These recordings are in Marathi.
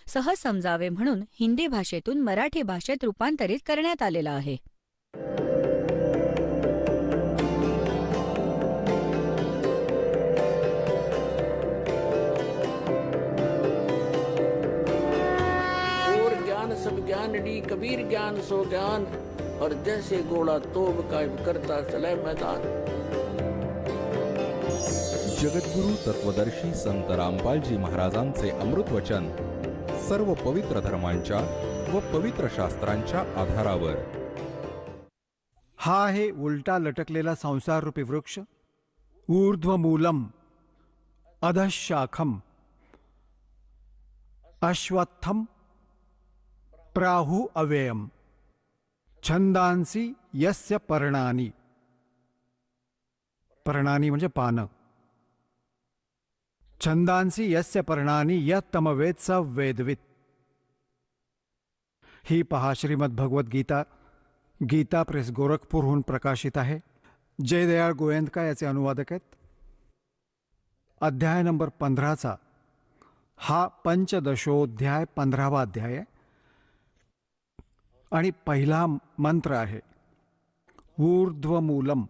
सहज समजावे म्हणून हिंदी भाषेतून मराठी भाषेत रूपांतरित करण्यात आलेला आहे. और ज्ञान सब ज्ञानडी कबीर ज्ञान सो ज्ञान और जैसे घोड़ा तोब कायम करता चले मैदान. जगद्गुरु तत्वदर्शी संत रामपालजी महाराजांचे अमृत वचन सर्व पवित्र धर्मांच्या व पवित्र शास्त्रांच्या आधारावर. हा आहे उलटा लटकलेला संसार रूपी वृक्ष. ऊर्ध्वमूलम अधशाखम अश्वत्थम प्राहु अव्ययम छंदांसी यस्य पर्णानी. पर्णानी म्हणजे पानं. छंदांसी यस्य पर्णानी यत्तमवेद स वेदवित. ही पहा श्रीमद भगवत गीता, गीता प्रेस गोरखपूरहून प्रकाशित आहे. जयदयाळ गोयंदका याचे अनुवादक आहेत. अध्याय नंबर 15चा हा पंचदशोध्याय 15वा अध्याय आहे आणि पहिला मंत्र आहे ऊर्ध्वमूलम.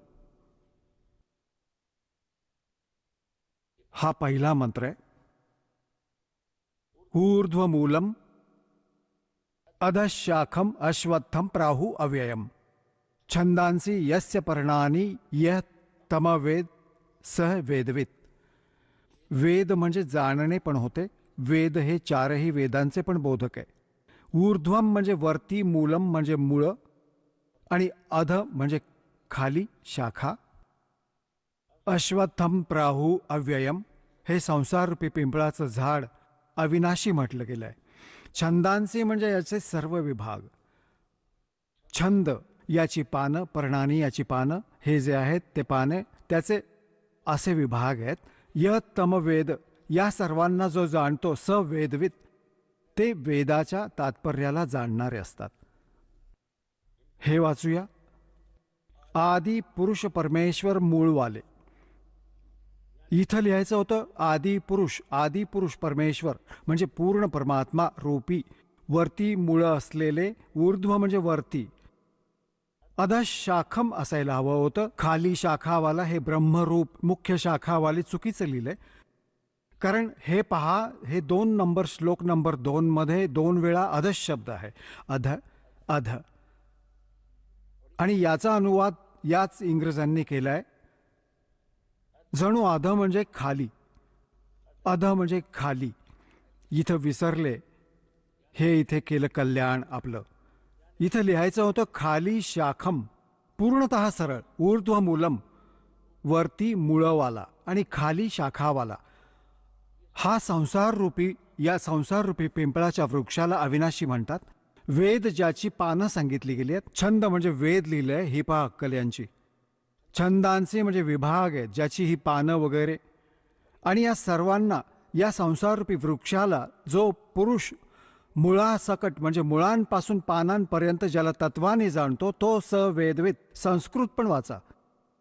हा पहिला मंत्र आहे. ऊर्ध्वमूलम अधशाखम अश्वत्थम प्राहु अव्ययम छंदांसी यस्य पर्णानी यः तमवेद सह वेदवित. वेद म्हणजे जाणणे पण होते. वेद हे चारही वेदांचे पण बोधक आहे. ऊर्ध्वम म्हणजे वरती, मूलम म्हणजे मूळ आणि अध म्हणजे खाली, शाखा. अश्वत्थम प्राहु अव्ययम हे संसाररूपी पिंपळाचं झाड अविनाशी म्हटलं गेलं आहे. छंदांचे म्हणजे याचे सर्व विभाग. छंद याची पानं, पर्णानी याची पानं, हे जे आहेत ते पाने, त्याचे असे विभाग आहेत. तमवेद या सर्वांना जो जाणतो स वेदवित, ते वेदाच्या तात्पर्याला जाणणारे असतात. हे वाचूया. आदी पुरुष परमेश्वर मूळवाले. इथं लिहायचं होतं आदी पुरुष परमेश्वर म्हणजे पूर्ण परमात्मा रूपी वरती मूळ असलेले. ऊर्ध्व म्हणजे वरती. अधशाखम असायला हवं होतं. खाली शाखावाला हे ब्रह्मरूप मुख्य शाखावाली चुकीचं लिहिलंय. कारण हे पहा, हे 2 नंबर श्लोक नंबर 2 मध्ये 2 वेळा अधश शब्द आहे. अध अध आणि याचा अनुवाद याच इंग्रजांनी केलाय. जणू अध म्हणजे खाली, अध म्हणजे खाली. इथं विसरले, हे इथे केलं कल्याण आपलं. इथं लिहायचं होतं खाली शाखम, पूर्णतः सरळ. ऊर्ध्वमूलम वरती मुळवाला आणि खाली शाखावाला. हा या संसाररूपी पिंपळाच्या वृक्षाला अविनाशी म्हणतात. वेद ज्याची पानं सांगितली गेली आहेत. छंद म्हणजे वेद लिहिलंय, ही पहा अक्कल यांची. छंदांचे म्हणजे विभाग आहेत, ज्याची ही पानं वगैरे. आणि या सर्वांना, या संसाररूपी वृक्षाला जो पुरुष मुळासकट म्हणजे मुळांपासून पानांपर्यंत ज्याला तत्वाने जाणतो, तो स वेदवित. संस्कृत पण वाचा.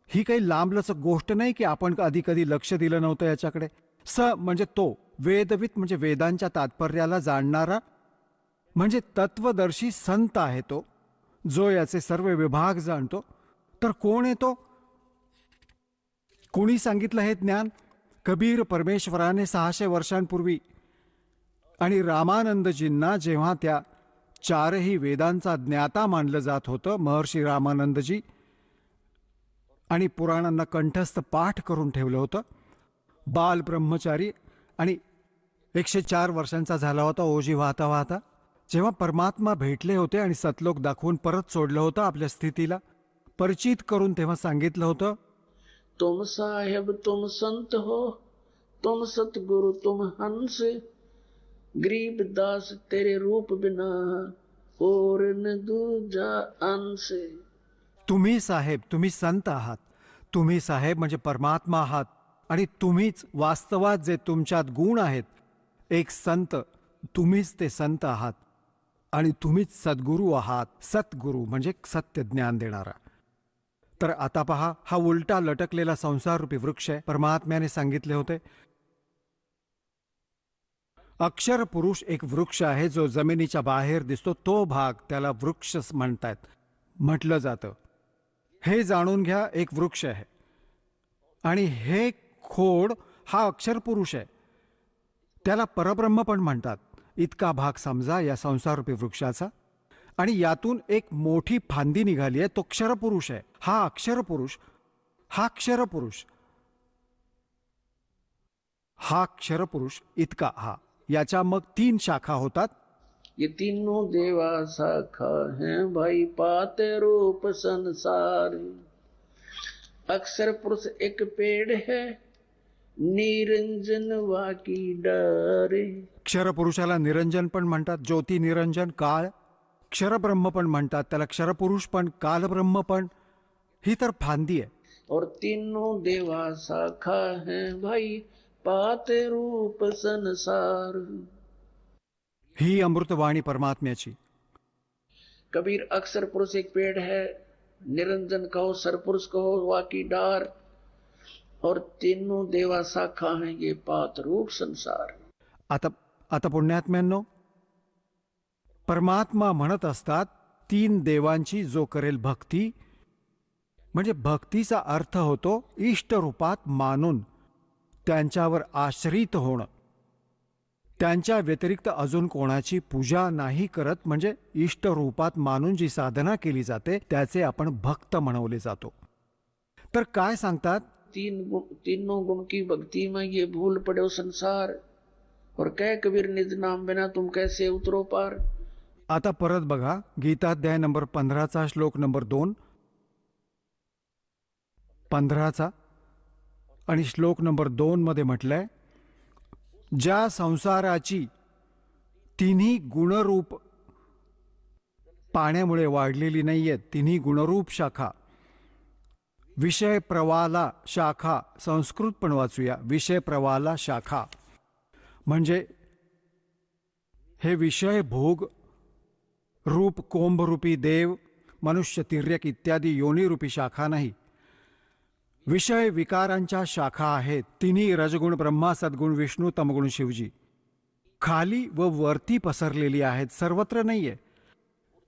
ही काही लांबलचक गोष्ट नाही की आपण आधी कधी लक्ष दिलं नव्हतं याच्याकडे. स म्हणजे तो, वेदवित म्हणजे वेदांच्या तात्पर्याला जाणणारा, म्हणजे तत्वदर्शी संत आहे तो, जो याचे सर्व विभाग जाणतो. तर कोण आहे तो? कोणी सांगितलं हे ज्ञान? कबीर परमेश्वराने 600 वर्षांपूर्वी आणि रामानंदजींना जेव्हा त्या चारही वेदांचा ज्ञाता मानलं जात होतं, महर्षी रामानंदजी, आणि पुराणांना कंठस्थ पाठ करून ठेवलं होतं. बाल ब्रह्मचारी आणि 104 वर्षांचा झाला होता ओजी वाहता वाहता. जेव्हा परमात्मा भेटले होते आणि सतलोक दाखवून परत सोडलं होतं आपल्या स्थितीला, परिचित करून तेव्हा सांगितलं होतं, तुम साहेब तुम संत हो, तुम सतगुरु तुम हंस, गरीब दास तेरे रूप बिना और न दूजा अंश. तुम्ही साहेब, तुम्ही संत आहात. तुम्ही साहेब म्हणजे परमात्मा आहात आणि तुम्हीच वास्तवात जे तुमच्यात गुण आहेत, एक संत, तुम्हीच ते संत आहात आणि तुम्हीच सद्गुरू आहात. सतगुरू म्हणजे सत्य ज्ञान देणारा. तर आता पहा, हा उलटा लटकलेला संसाररूपी वृक्ष आहे. परमात्म्याने सांगितले होते, अक्षर पुरुष एक वृक्ष आहे जो जमिनीच्या बाहेर दिसतो, तो भाग त्याला वृक्ष म्हणतात, म्हटलं जातं. हे जाणून घ्या, एक वृक्ष आहे आणि हे खोड हा अक्षर पुरुष आहे, त्याला परब्रह्म पण म्हणतात. इतका भाग समजा या संसाररूपी वृक्षाचा, आणि यातून एक मोठी फांदी निघाली आहे, तो क्षरपुरुष आहे. हा अक्षरपुरुष, हा क्षरपुरुष, हा क्षरपुरुष इतका हा. याच्या मग 3 शाखा होतात. ये तीनों देवा शाखा हैं भाई, पाते रूप संसार. अक्षर पुरुष एक पेड़ है, निरंजन वाकी डारे. क्षरपुरुषाला निरंजन पण म्हणतात, ज्योती निरंजन, काळ. क्षरब्रह्म पण म्हणतात त्याला, क्षरपुरुष पण, कालब्रह्म पण. ही तर फांदी आहे. और तीनों देवा शाखा हैं भाई, पाते रूप संसार. ही अमृतवाणी परमात्म्याची. कबीर अक्षर पुरुष एक पेड़ है, निरंजन कहो, सरपुरुष कहो, वाकी डार, और तीनों देवा शाखा हैं, ये पात रूप संसार. आता आता पुण्यात्म्यांनो, परमात्मा म्हणत असतात 3 देवांची जो करेल भक्ती, म्हणजे भक्तीचा अर्थ होतो इष्ट रूपात मानून त्यांच्यावर आश्रित होणं, त्यांच्या व्यतिरिक्त अजून कोणाची पूजा नाही करत, म्हणजे इष्ट रूपात मानून जी साधना केली जाते त्याचे आपण भक्त म्हणवले जातो. तर काय सांगतात? तीनों गुण की भक्ति में ये भूल पड़े संसार, और कह कबीर निज नाम बिना तुम कैसे उतरो पार. आता परत बघा, गीताध्याय नंबर 15चा श्लोक नंबर 2, 15चा आणि श्लोक नंबर 2 मध्ये म्हटलंय, ज्या संसाराची तिन्ही गुणरूप पाण्यामुळे वाढलेली नाहीये, तिन्ही गुणरूप शाखा, विषय प्रवाला शाखा, संस्कृत पण वाचूया, विषय प्रवाला शाखा, म्हणजे हे विषय भोग रूप कोंभरूपी देव, मनुष्य, तिर्यक इत्यादी योनिरूपी शाखा नाही, विषय विकारांच्या शाखा आहेत. तिन्ही रजगुण ब्रह्मा, सद्गुण विष्णू, तमगुण शिवजी, खाली व वरती पसरलेली आहेत, सर्वत्र नाहीये.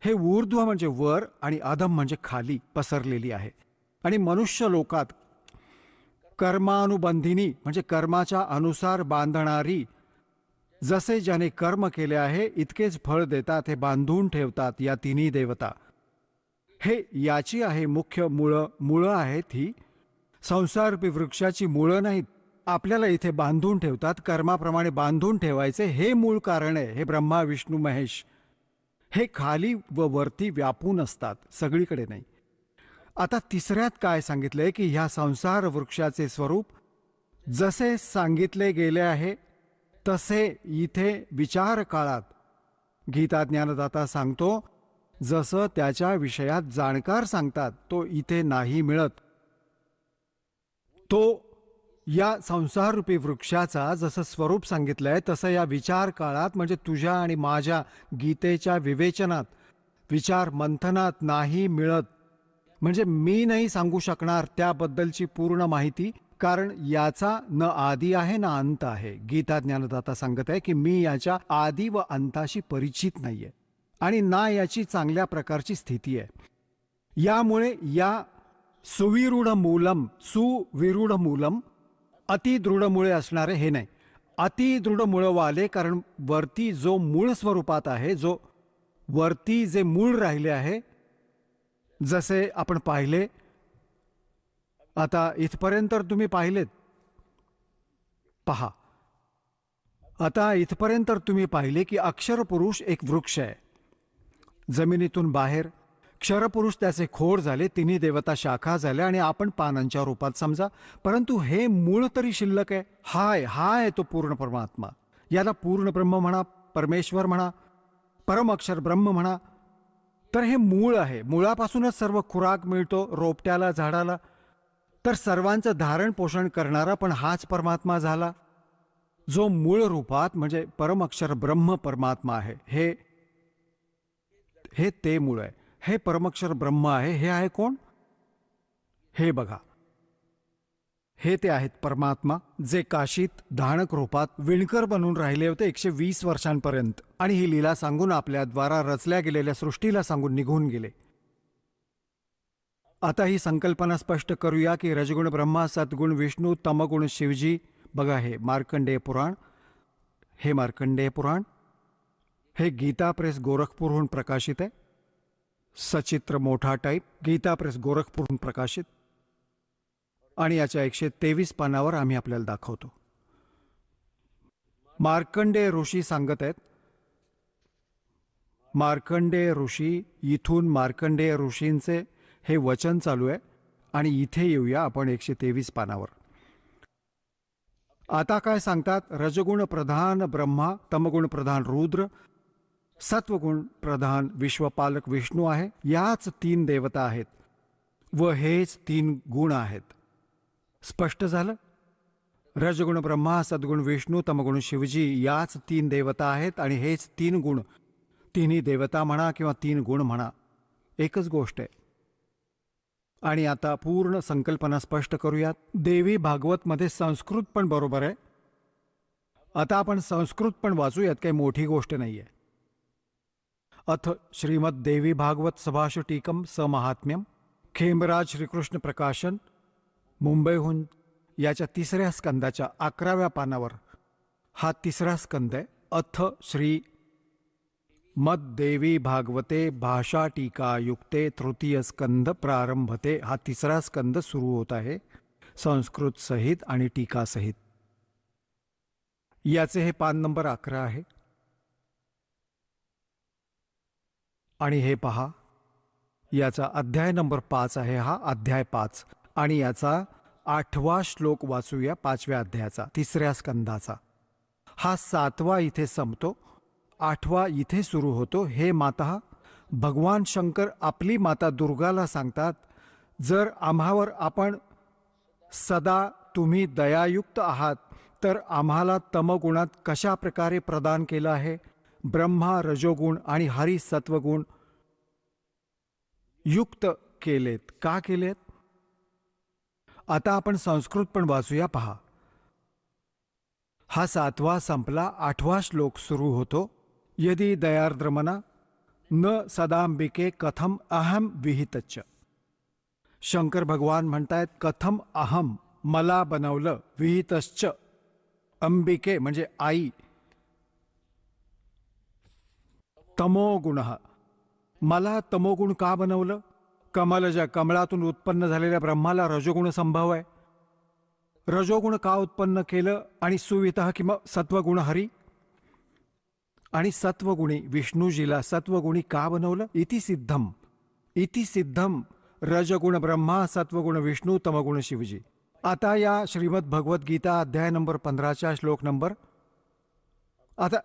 हे ऊर्ध्व म्हणजे वर आणि अधम म्हणजे खाली पसरलेली आहे. आणि मनुष्य लोकात कर्मानुबंधिनी म्हणजे कर्माच्या अनुसार बांधणारी, जसे ज्याने कर्म केले आहे इतकेच फळ देतात, हे बांधून ठेवतात या तिन्ही देवता. हे याची आहे मुख्य मुळं आहेत. ही संसाररूपी वृक्षाची मुळं नाहीत, आपल्याला इथे बांधून ठेवतात, कर्माप्रमाणे बांधून ठेवायचे हे मूळ कारण आहे. हे ब्रह्मा विष्णू महेश हे खाली व वरती व्यापून असतात, सगळीकडे नाही. आता तिसऱ्यात काय सांगितलंय की ह्या संसार वृक्षाचे स्वरूप जसे सांगितले गेले आहे तसे इथे विचार काळात गीता ज्ञानदाता सांगतो, जसं त्याच्या विषयात जाणकार सांगतात तो इथे नाही मिळत. तो या संसाररूपी वृक्षाचा जसं स्वरूप सांगितलंय तसं या विचार काळात म्हणजे तुझ्या आणि माझ्या गीतेच्या विवेचनात, विचार मंथनात नाही मिळत. म्हणजे मी नाही सांगू शकणार त्याबद्दलची पूर्ण माहिती, कारण याचा न आदी आहे ना अंत आहे. गीता ज्ञानदाता सांगत आहे की मी याच्या आदी व अंताशी परिचित नाहीये आणि ना याची चांगल्या प्रकारची स्थिती आहे. यामुळे या सुविरूढ मूलम अतिदृढ मुळे असणारे हे नाही, अतिदृढ मुळवाले, कारण वरती जो मूळ स्वरूपात आहे, जो वरती जे मूळ राहिले आहे, जसे आपण पाहिले, आता इथपर्यंत तुम्ही पाहिलेत, पहा, आता इथपर्यंत तुम्ही पाहिले की अक्षरपुरुष एक वृक्ष आहे, जमिनीतून बाहेर. क्षरपुरुष त्याचे खोड झाले, तिन्ही देवता शाखा झाल्या आणि आपण पानांच्या रूपात समजा. परंतु हे मूळ तरी शिल्लक आहे. हाय तो पूर्ण परमात्मा. याला पूर्ण ब्रह्म म्हणा, परमेश्वर म्हणा, परम अक्षर ब्रह्म म्हणा. तर हे मूळ आहे, मुळापासूनच सर्व खुराक मिळतो रोपट्याला, झाडाला. तर सर्वांचं धारण पोषण करणारा पण हाच परमात्मा झाला, जो मूळ रूपात म्हणजे परम अक्षर ब्रह्म परमात्मा आहे. हे ते मूळ आहे, हे परमक्षर ब्रह्म आहे. हे आहे कोण? हे बघा, हे ते आहेत परमात्मा, जे काशीत धानक रूपात विणकर बनून राहिले होते 120 वर्षांपर्यंत, आणि ही लीला सांगून आपल्या द्वारा रचल्या गेलेल्या सृष्टीला सांगून निघून गेले. आता ही संकल्पना स्पष्ट करूया की रजगुण ब्रह्मा, सद्गुण विष्णू, तमगुण शिवजी. बघा, हे मार्कंडेय पुराण, हे मार्कंडेय पुराण, हे गीता प्रेस गोरखपूरहून प्रकाशित आहे. सचित्र मोठा टाईप, गीता प्रेस गोरखपूरहून प्रकाशित, आणि याच्या 123 पानावर आम्ही आपल्याला दाखवतो. मार्कंडेय ऋषी सांगत आहेत, मार्कंडेय ऋषी, इथून मार्कंडेय ऋषींचे हे वचन चालू आहे, आणि इथे येऊया आपण 123 पानावर. आता काय सांगतात? रजगुण प्रधान ब्रह्मा, तमगुण प्रधान रुद्र, सत्वगुण प्रधान विश्वपालक विष्णू आहे. याच 3 देवता आहेत व हेच 3 गुण आहेत. स्पष्ट झालं? रजगुण ब्रह्मा, सद्गुण विष्णू, तमगुण शिवजी याच 3 देवता आहेत, आणि हेच 3 गुण. तिन्ही देवता म्हणा किंवा 3 गुण म्हणा, एकच गोष्ट आहे. आणि आता पूर्ण संकल्पना स्पष्ट करूयात. देवी भागवतमध्ये संस्कृत पण बरोबर आहे. आता आपण संस्कृत पण वाचूयात, काही मोठी गोष्ट नाही आहे. अथ श्रीमद देवी भागवत सभाष टीकम समहात्म्यम, खेमराज श्रीकृष्ण प्रकाशन, मुंबईहून, याच्या 3ऱ्या स्कंदाच्या 11व्या पानावर हा 3रा स्कंद आहे. अथ श्री मद्देवी भागवते भाषा टीका युक्ते तृतीय स्कंद प्रारंभते. हा 3रा स्कंद सुरू होत आहे संस्कृत सहित आणि टीका सहित. याचे हे पान नंबर 11 आहे. आणि हे पहा, याचा अध्याय नंबर 5 आहे. हा अध्याय 5, आणि याचा 8वा श्लोक वाचूया 5व्या अध्यायाचा, 3ऱ्या स्कंदाचा. हा 7वा इथे संपतो, 8वा इथे सुरू होतो. हे माता भगवान शंकर आपली माता दुर्गाला सांगतात, जर आम्हावर आपण सदा तुम्ही दयायुक्त आहात, तर आम्हाला तमगुणात कशा प्रकारे प्रदान केलं आहे? ब्रह्मा रजोगुण आणि हरी सत्वगुण युक्त केलेत. का केलेत? आता आपण संस्कृत पण वाचूया. पहा, हा 7वा संपला, 8वा श्लोक सुरू होतो. यदि दयार्द्रमना न सदांबिके कथम अहम विहितच्च. शंकर भगवान म्हणतायत, कथम अहम, मला बनवलं, विहितश्च, अंबिके म्हणजे आई, तमोगुण, मला तमोगुण का बनवलं? कमलजा, कमळातून उत्पन्न झालेल्या ब्रह्माला रजोगुण संभव आहे. रजोगुण का उत्पन्न केलं? आणि सुवितः किंवा सत्वगुण हरी, आणि सत्वगुणी विष्णूजीला सत्वगुणी का बनवलं? इति सिद्धम, इति सिद्धम रजगुण ब्रह्मा, सत्वगुण विष्णू, तमगुण शिवजी. आता या श्रीमद भगवद्गीता अध्याय नंबर 15च्या श्लोक नंबर, आता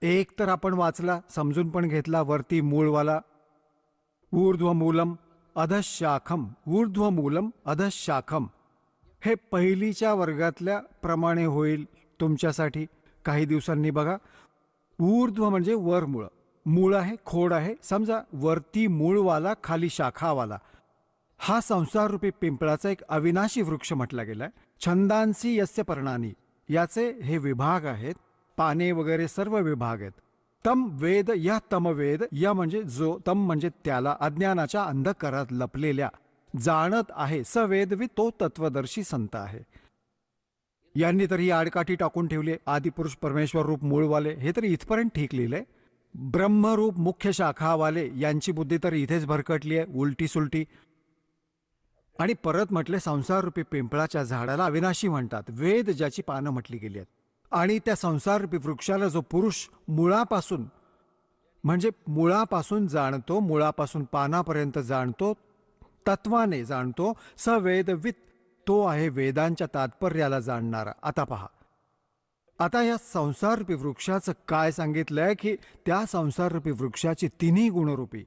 एक तर आपण वाचला, समजून पण घेतला. वरती मूळवाला, ऊर्ध्वमूलम अधशाखम, ऊर्ध्वमूलम अधशाखम, हे पहिलीच्या वर्गातल्या प्रमाणे होईल तुमच्यासाठी. काही दिवसांनी बघा, ऊर्ध्व म्हणजे वर मूळ, मूळ आहे, खोड आहे. समजा वरती मूळवाला, खाली शाखावाला. हा संसाररूपी पिंपळाचा एक अविनाशी वृक्ष म्हटला गेलाय. छंदांसी यस्य पर्णानी, याचे हे विभाग आहेत, पाने वगैरे सर्व विभाग आहेत. तम वेद, या तमवेद, या म्हणजे जो, तम म्हणजे त्याला, अज्ञानाच्या अंधकारात लपलेल्या जाणत आहे. सवेदवी, तो तत्वदर्शी संत आहे. यांनी तरी आडकाठी टाकून ठेवली, आदिपुरुष परमेश्वर रूप मूळवाले, हे तरी इथपर्यंत ठीक लिहिलंय. ब्रह्मरूप मुख्य शाखावाले, यांची बुद्धी तर इथेच भरकटली आहे, उलटी सुलटी. आणि परत म्हटले, संसाररूपी पिंपळाच्या झाडाला अविनाशी म्हणतात. वेद ज्याची पानं म्हटली गेली आहेत. आणि त्या संसाररूपी वृक्षाला जो पुरुष मुळापासून, म्हणजे मुळापासून जाणतो, मुळापासून पानापर्यंत जाणतो, तत्वाने जाणतो, स वेदवित, तो आहे वेदांच्या तात्पर्याला जाणणारा. आता पहा, आता या संसाररूपी वृक्षाचं काय सांगितलंय की त्या संसाररूपी वृक्षाची तिन्ही गुणरूपी,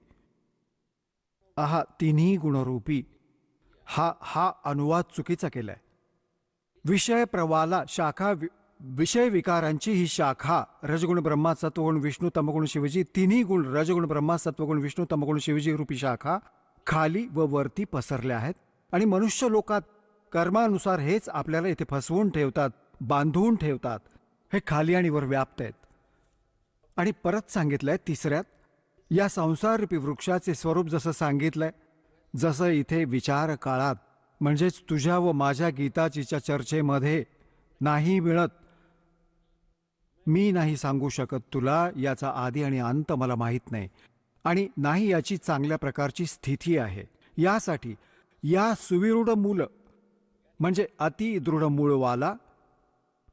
तिन्ही गुणरूपी, हा अनुवाद चुकीचा केलाय. विषय प्रवाला शाखा, विषय विकारांची ही शाखा, रजगुण ब्रह्मा, सत्वगुण विष्णू, तमगुण शिवजी, तिन्ही गुण रजगुण ब्रह्मा, सत्वगुण विष्णू, तमगुण शिवजी रूपी शाखा खाली व वरती पसरल्या आहेत. आणि मनुष्य लोकात कर्मानुसार हेच आपल्याला इथे फसवून ठेवतात, बांधून ठेवतात. हे खाली आणि वर व्याप्त आहेत. आणि परत सांगितलंय तिसऱ्यात, या संसाररूपी वृक्षाचे स्वरूप जसं सांगितलंय, जसं इथे विचार काळात म्हणजेच तुझ्या व माझ्या गीताजीच्या चर्चेमध्ये नाही मिळत. मी नाही सांगू शकत तुला, याचा आदी आणि अंत मला माहीत नाही, आणि नाही याची चांगल्या प्रकारची स्थिती आहे. यासाठी या सुविरूढ मूल म्हणजे अति दृढ मूळवाला,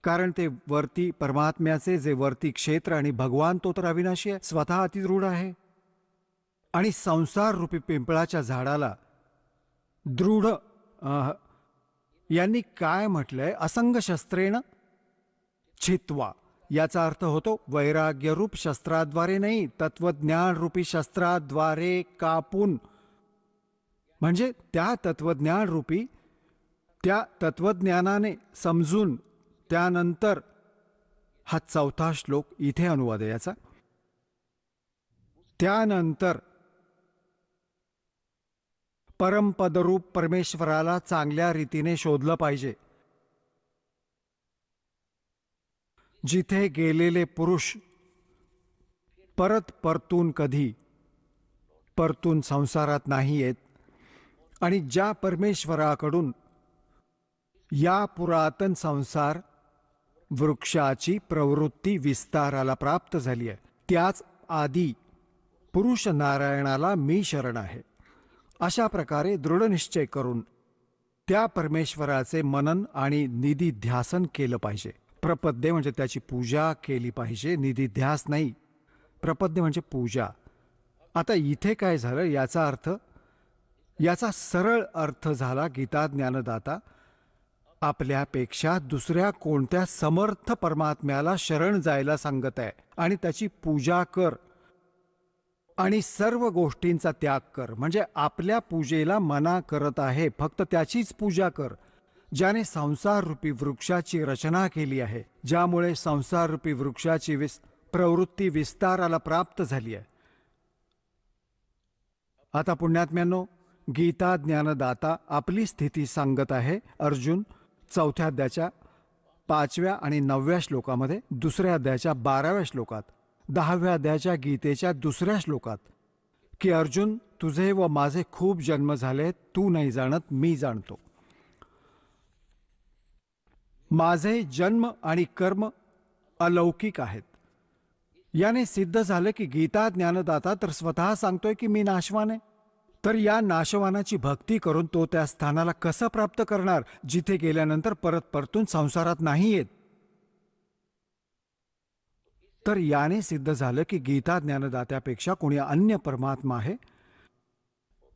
कारण ते वरती परमात्म्याचे जे वरती क्षेत्र आणि भगवान तो तर अविनाशी आहे, स्वतः अतिदृढ आहे. आणि संसार रूपी पिंपळाच्या झाडाला दृढ यांनी काय म्हटलंय, असंग शस्त्रेण छित्वा. याचा अर्थ होतो वैराग्यरूप शस्त्राद्वारे नाही, तत्वज्ञान रूपी शस्त्राद्वारे कापून. म्हणजे त्या तत्वज्ञान रूपी, त्या तत्वज्ञानाने समजून त्यानंतर. हा चौथा श्लोक इथे अनुवाद आहे याचा. त्यानंतर परमपदरूप परमेश्वराला चांगल्या रीतीने शोधलं पाहिजे. जिथे गेलेले पुरुष परत परतून कधी परतून संसारात नाही येत, आणि ज्या परमेश्वराकडून या पुरातन संसार वृक्षाची प्रवृत्ती विस्ताराला प्राप्त झाली आहे, त्याच आदी पुरुष नारायणाला मी शरण आहे. अशा प्रकारे दृढनिश्चय करून त्या परमेश्वराचे मनन आणि निधिध्यासन केलं पाहिजे. प्रपद्य म्हणजे त्याची पूजा केली पाहिजे, निधिध्यास नाही. प्रपद्य म्हणजे पूजा. आता इथे काय झालं, याचा अर्थ, याचा सरळ अर्थ झाला, गीता ज्ञानदाता आपल्यापेक्षा दुसऱ्या कोणत्या समर्थ परमात्म्याला शरण जायला सांगत आहे आणि त्याची पूजा कर आणि सर्व गोष्टींचा त्याग कर. म्हणजे आपल्या पूजेला मना करत आहे, फक्त त्याचीच पूजा कर, ज्याने संसार रूपी वृक्षाची रचना केली आहे, ज्यामुळे संसार रूपी वृक्षाची प्रवृत्ती विस्ताराला प्राप्त झाली आहे. आता पुण्यात्म्यांनो, गीता ज्ञानदाता आपली स्थिती सांगत आहे. अर्जुन 4थ्या अध्यायाच्या 5व्या आणि 9व्या श्लोकामध्ये, 2ऱ्या अध्यायाच्या 12व्या श्लोकात, 10व्या अध्यायाच्या गीतेच्या 2ऱ्या श्लोकात, की अर्जुन, तुझे व माझे खूप जन्म झाले, तू नाही जाणत, मी जाणतो. माझे जन्म आणि कर्म अलौकिक आहेत. याने सिद्ध झालं की गीता ज्ञानदाता तर स्वतः सांगतोय की मी नाशवान आहे. तर या नाशवानाची भक्ती करून तो त्या स्थानाला कसं प्राप्त करणार, जिथे गेल्यानंतर परत परतून संसारात नाही येत. तर याने सिद्ध झालं की गीता ज्ञानदात्यापेक्षा कोणी अन्य परमात्मा आहे,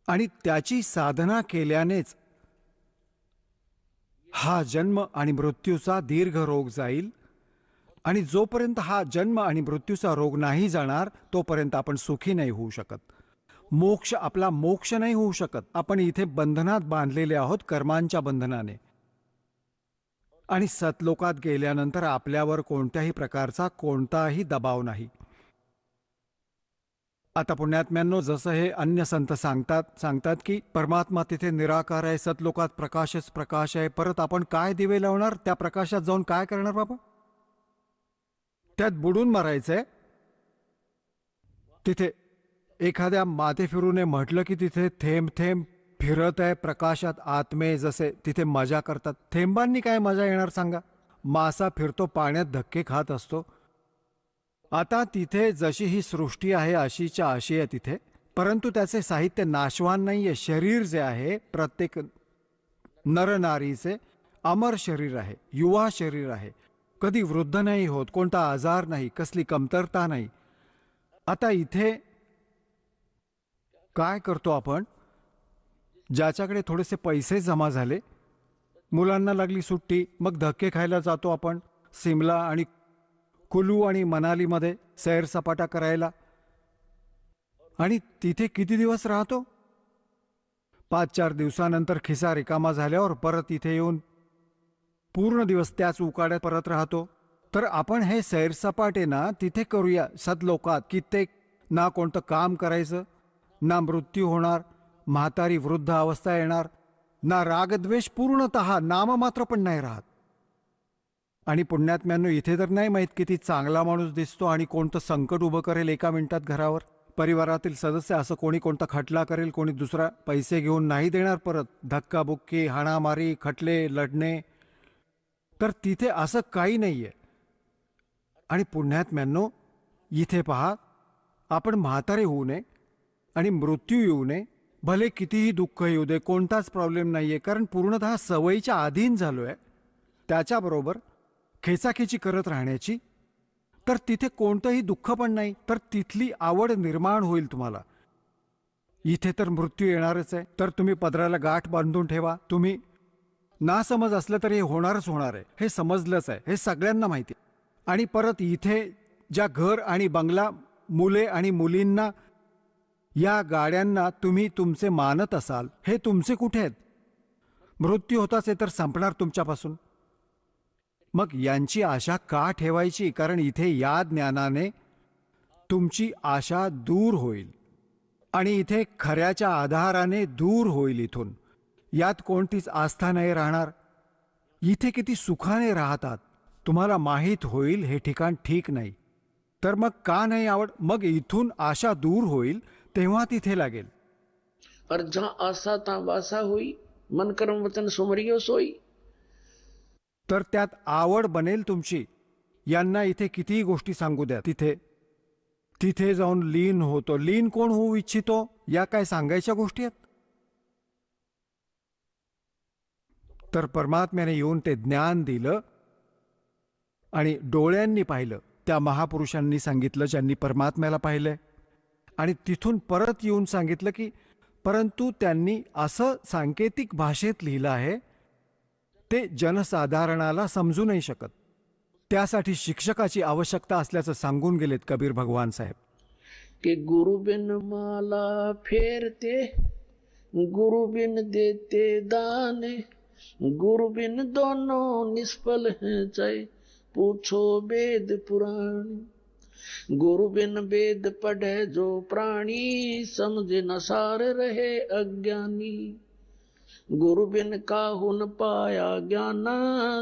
आणि त्याची साधना केल्यानेच हा जन्म आणि मृत्यूचा दीर्घ रोग जाईल. आणि जोपर्यंत हा जन्म आणि मृत्यूचा रोग नाही जाणार, तोपर्यंत आपण सुखी नाही होऊ शकत. मोक्ष, आपला मोक्ष नाही होऊ शकत. आपण इथे बंधनात बांधलेले आहोत, कर्मांच्या बंधनाने. आणि सतलोकात गेल्यानंतर आपल्यावर कोणत्याही प्रकारचा कोणताही दबाव नाही. आता पुण्यात्म्यांनो, जसं हे अन्य संत सांगतात की परमात्मा तिथे निराकार आहे, सतलोकात प्रकाशच प्रकाश आहे. परत आपण काय दिवे लावणार, त्या प्रकाशात जाऊन काय करणार बाबा? त्यात बुडून मरायचंय. तिथे एखाद्या माथेफिरूने म्हटलं की तिथे थेंब थेंब फिरत आहे प्रकाशात आत्मे, जसे तिथे मजा करतात. थेंबांनी काय मजा येणार सांगा? मासा फिरतो पाण्यात, धक्के खात असतो. आता तिथे जशी ही सृष्टी आहे अशीच्या अशी आहे तिथे, परंतु त्याचे साहित्य नाशवान नाहीये. शरीर जे आहे प्रत्येक नरनारीचे अमर शरीर आहे, युवा शरीर आहे, कधी वृद्ध नाही होत, कोणता आजार नाही, कसली कमतरता नाही. आता इथे काय करतो आपण? ज्याच्याकडे थोडेसे पैसे जमा झाले, मुलांना लागली सुट्टी, मग धक्के खायला जातो आपण सिमला आणि कुलू आणि मनालीमध्ये सैरसपाटा करायला. आणि तिथे किती दिवस राहतो? 5-4 दिवसानंतर खिसा रिकामा झाल्यावर परत इथे येऊन पूर्ण दिवस त्याच उकाड्यात परत राहतो. तर आपण हे सैरसपाटे ना तिथे करूया सदलोकात. कित्येक ना कोणतं काम करायचं, ना मृत्यू होणार, म्हातारी वृद्ध अवस्था येणार, ना रागद्वेष, पूर्णतः नाममात्र पण नाही राहत. आणि पुण्यात्म्यांनो, इथे तर नाही माहीत किती चांगला माणूस दिसतो आणि कोणतं संकट उभं करेल एका मिनिटात घरावर. परिवारातील सदस्य असं कोणी कोणता खटला करेल, कोणी दुसरा पैसे घेऊन नाही देणार परत, धक्काबुक्की, हाणामारी, खटले, लढणे. तर तिथे असं काही नाहीये. आणि पुण्यात्म्यांनो, इथे पहा, आपण म्हातारे होऊ नये आणि मृत्यू येऊ नये, भले कितीही दुःख येऊ दे, कोणताच प्रॉब्लेम नाहीये, कारण पूर्णतः सवयीच्या अधीन झालोय. त्याच्याबरोबर खेचाखेची करत राहण्याची, तर तिथे कोणतंही दुःख पण नाही, तर तिथली आवड निर्माण होईल तुम्हाला. इथे तर मृत्यू येणारच आहे, तर तुम्ही पदराला गाठ बांधून ठेवा. तुम्ही ना समज असलं तर हे होणारच होणार आहे, हे समजलंच आहे, हे सगळ्यांना माहिती आहे. आणि परत इथे ज्या घर आणि बंगला, मुले आणि मुलींना, या गाड्यांना तुम्ही तुमचे मानत असाल, हे तुमचे कुठे आहेत? मृत्यू होताच आहे तर संपणार तुमच्यापासून. मग यांची आशा का ठेवायची? कारण इथे या ज्ञानाने तुमची आशा दूर होईल आणि इथे खऱ्याच्या आधाराने दूर होईल. इथून यात कोणतीच आस्था नाही राहणार. इथे किती सुखाने राहतात तुम्हाला माहीत होईल. हे ठिकाण ठीक नाही, तर मग का नाही आवड? मग इथून आशा दूर होईल तेव्हा तिथे लागेल. और जहां आशा ता वासा हुई, मन कर्म वचन सुमरियो सोई. तर त्यात आवड बनेल तुमची. यांना इथे कितीही गोष्टी सांगू द्या, तिथे तिथे जाऊन लीन होतो. लीन कोण होऊ इच्छितो? या काय सांगायच्या गोष्टी आहेत? तर परमात्म्याने येऊन ते ज्ञान दिलं आणि डोळ्यांनी पाहिलं. त्या महापुरुषांनी सांगितलं ज्यांनी परमात्म्याला पाहिलंय, आणि तिथून परत येऊन सांगितलं की परंतु त्यांनी असं सांकेतिक भाषेत लिहिलं आहे, ते जनसाधारणाला समजू नाही शकत. त्यासाठी शिक्षकाची आवश्यकता असल्याचं सांगून गेलेत कबीर भगवान साहेब. कि गुरु बिन माला फेरते, गुरु बिन देते दाने, गुरु बिन दोनों निष्फल हैं, चाहे पूछो वेद पुराण. गुरु बिन वेद पढ़े जो प्राणी, समझे न सार रहे अज्ञानी. गुरु बिन काहू न पाया ज्ञाना,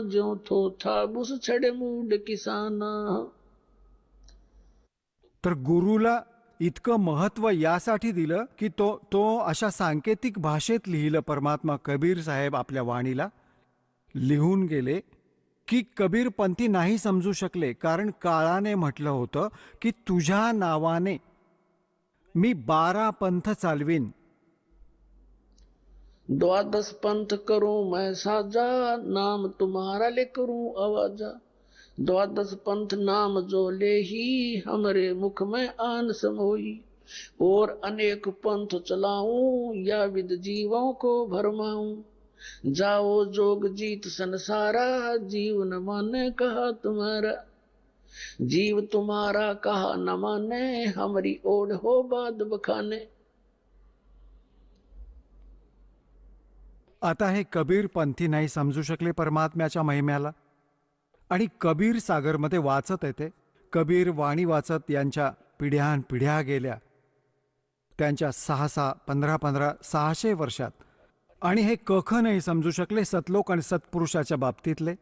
ज्यो थो था बुस छड़े मूड किसाना. तर गुरुला इतकं महत्व यासाठी दिलं की तो अशा सांकेतिक भाषेत लिहिलं. परमात्मा कबीर साहेब आपल्या वाणीला लिहून गेले की कबीरपंथी नाही समजू शकले, कारण काळाने म्हटलं होतं की तुझ्या नावाने मी 12 पंथ चालवीन. 12 पंथ करूं मैं साजा, नाम तुम्हारा ले करूं आवाजा. 12 पंथ नाम जो ले ही, हमरे मुख में आन समोई. और अनेक पंथ चलाऊं, या विद जीवों को भरमाऊं. जाओ जोग जीत संसारा, जीव न माने कहा तुम्हारा. जीव तुम्हारा कहा न माने, हमारी ओढ़ हो बाद बखाने. आता हे कबीर पंथी नाही समजू शकले परमात्म्याच्या महिम्याला, आणि कबीर सागरमध्ये वाचत येते. कबीर वाणी वाचत यांच्या पिढ्यानपिढ्या गेल्या, त्यांच्या 6 15 600 वर्षात. आणि हे कख नाही समजू शकले सतलोक आणि सत्पुरुषाच्या बाबतीतले.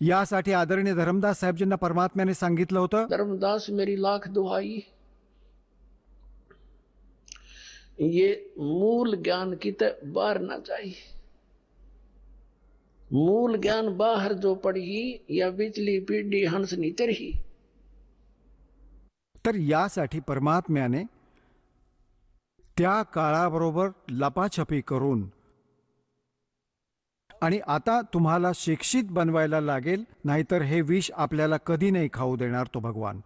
यासाठी आदरणीय धर्मदास साहेबजींना परमात्म्याने सांगितलं होतं, धर्मदास मेरी लाख दुहाई, ये मूल ज्ञान की तरह बाहर ना जाए. मूल ज्ञान बाहर जो पड़ी, या बिचली पीढ़ी हंस नी चरही. तर यासाठी परमात्म्याने त्या काळाबरोबर लपाछपी करून, आणि आता तुम्हाला शिक्षित बनवायला लागेल, नाहीतर हे विष आपल्याला कधी नाही खाऊ देणार तो भगवान.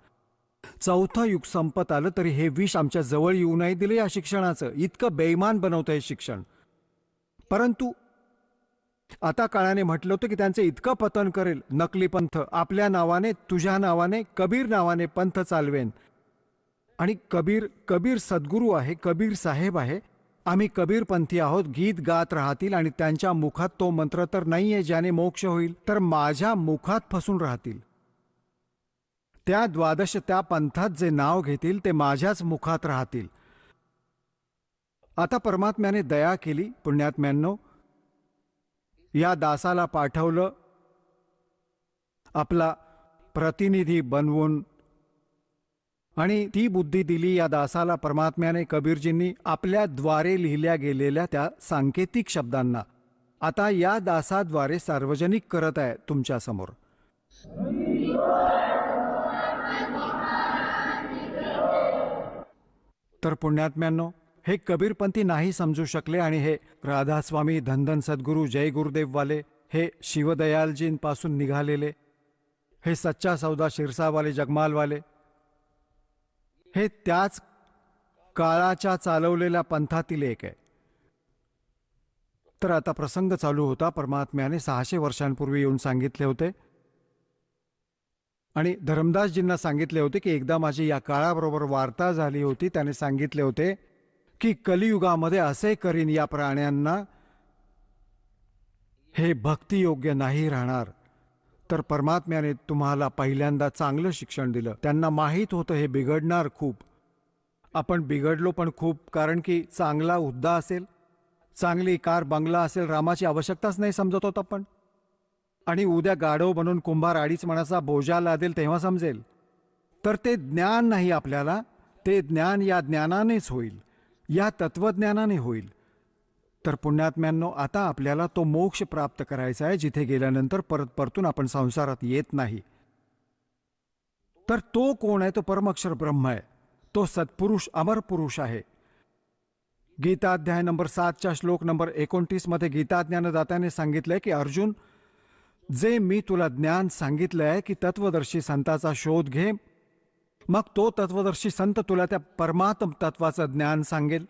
4थं युग संपत आलं तरी हे विष आमच्या जवळ येऊ नाही दिलं या शिक्षणाचं. इतकं बेईमान बनवतं हे शिक्षण. परंतु आता काळाने म्हटलं होतं की त्यांचं इतकं पतन करेल. नकली पंथ आपल्या नावाने, तुझ्या नावाने, कबीर नावाने पंथ चालवेन. आणि कबीर सद्गुरू आहे, कबीर साहेब आहे. आम्ही कबीरपंथी आहोत. गीत गात राहतील आणि त्यांच्या मुखात तो मंत्र तर नाहीये ज्याने मोक्ष होईल, तर माझ्या मुखात फसून राहतील. त्या 12 त्या पंथात जे नाव घेतील ते माझ्याच मुखात राहतील. आता परमात्म्याने दया केली. पुण्यात्म्यांनो, या दासाला पाठवलं आपला प्रतिनिधी बनवून, आणि ती बुद्धी दिली या दासाला परमात्म्याने, कबीरजींनी आपल्या द्वारे लिहिल्या गेलेल्या त्या सांकेतिक शब्दांना आता या दासाद्वारे सार्वजनिक करत आहे तुमच्या समोर. तर पुण्यात्म्यांनो, हे कबीरपंथी नाही समजू शकले आणि हे राधास्वामी, धनधन सद्गुरू, जय गुरुदेववाले, हे शिवदयालजींपासून निघालेले, हे सच्चा सौदा शिरसावाले, जगमालवाले, हे त्याच काळाच्या चालवलेल्या पंथातील एक आहे. तर आता प्रसंग चालू होता. परमात्म्याने 600 वर्षांपूर्वी येऊन सांगितले होते आणि धर्मदासजींना सांगितले होते की एकदा माझी या काळाबरोबर वार्ता झाली होती. त्याने सांगितले होते की कलियुगामध्ये असे करीन या प्राण्यांना, हे भक्तियोग्य नाही राहणार. तर परमात्म्याने तुम्हाला पहिल्यांदा चांगलं शिक्षण दिलं. त्यांना माहीत होतं हे बिघडणार खूप. आपण बिघडलो पण खूप, कारण की चांगला हुद्दा असेल, चांगली कार बंगला असेल, रामाची आवश्यकताच नाही समजत होत आपण. आणि उद्या गाढव बनून कुंभार 2.5 मणाचा बोजा लादेल तेव्हा समजेल. तर ते ज्ञान नाही आपल्याला, ते ज्ञान या ज्ञानानेच होईल, या तत्वज्ञानाने होईल. तर पुण्यात्म्यांनो, आता आपल्याला तो मोक्ष प्राप्त करायचा आहे जिथे गेल्यानंतर परत परतून आपण संसारात येत नाही. तर तो कोण आहे? तो परमअक्षर ब्रह्म आहे. तो सत्पुरुष, अमर पुरुष आहे. गीताध्याय नंबर 7च्या श्लोक नंबर 29 मध्ये गीताज्ञानदात्याने सांगितलंय की अर्जुन, जे मी तुला ज्ञान सांगितलंय की तत्वदर्शी संताचा शोध घे, मग तो तत्वदर्शी संत तुला त्या परमात्म तत्वाचं ज्ञान सांगेल.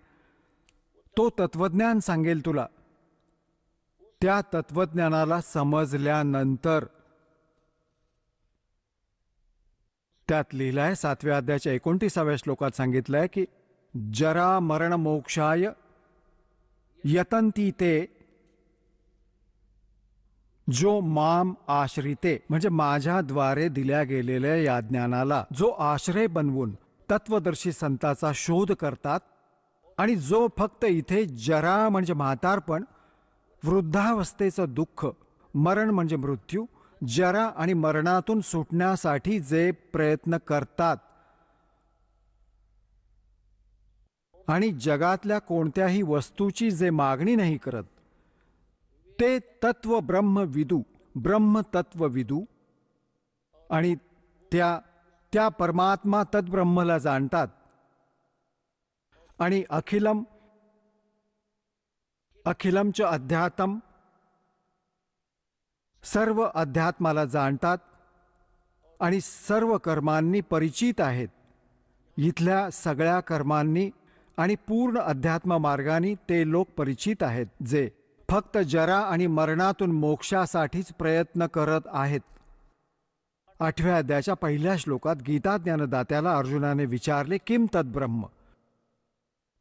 तो तत्वज्ञान सांगेल तुला. त्या तत्वज्ञानाला समजल्यानंतर त्यात लिहिलंय 7व्या अध्यायाच्या 29व्या श्लोकात सांगितलंय की जरा मरण मोक्षाय यतंती ते जो माम आश्रिते, म्हणजे माझ्याद्वारे दिल्या गेलेल्या या ज्ञानाला जो आश्रय बनवून तत्वदर्शी संताचा शोध करतात, आणि जो फक्त इथे जरा म्हणजे म्हातारपण, वृद्धावस्थेचं दुःख, मरण म्हणजे मृत्यू, जरा आणि मरणातून सुटण्यासाठी जे प्रयत्न करतात आणि जगातल्या कोणत्याही वस्तूची जे मागणी नाही करत, ते तत्व ब्रह्मविदू, ब्रह्मतत्वविदू, आणि त्या परमात्मा तद्ब्रह्मला जाणतात. आणि अखिलमच अध्यात्म, सर्व अध्यात्माला जाणतात आणि सर्व कर्मांनी परिचित आहेत. इथल्या सगळ्या कर्मांनी आणि पूर्ण अध्यात्म मार्गाने ते लोक परिचित आहेत, जे फक्त जरा आणि मरणातून मोक्षासाठीच प्रयत्न करत आहेत. 8व्या अध्यायाच्या 1ल्या श्लोकात गीता ज्ञानदात्याला अर्जुनाने विचारले, किम तद्ब्रह्म?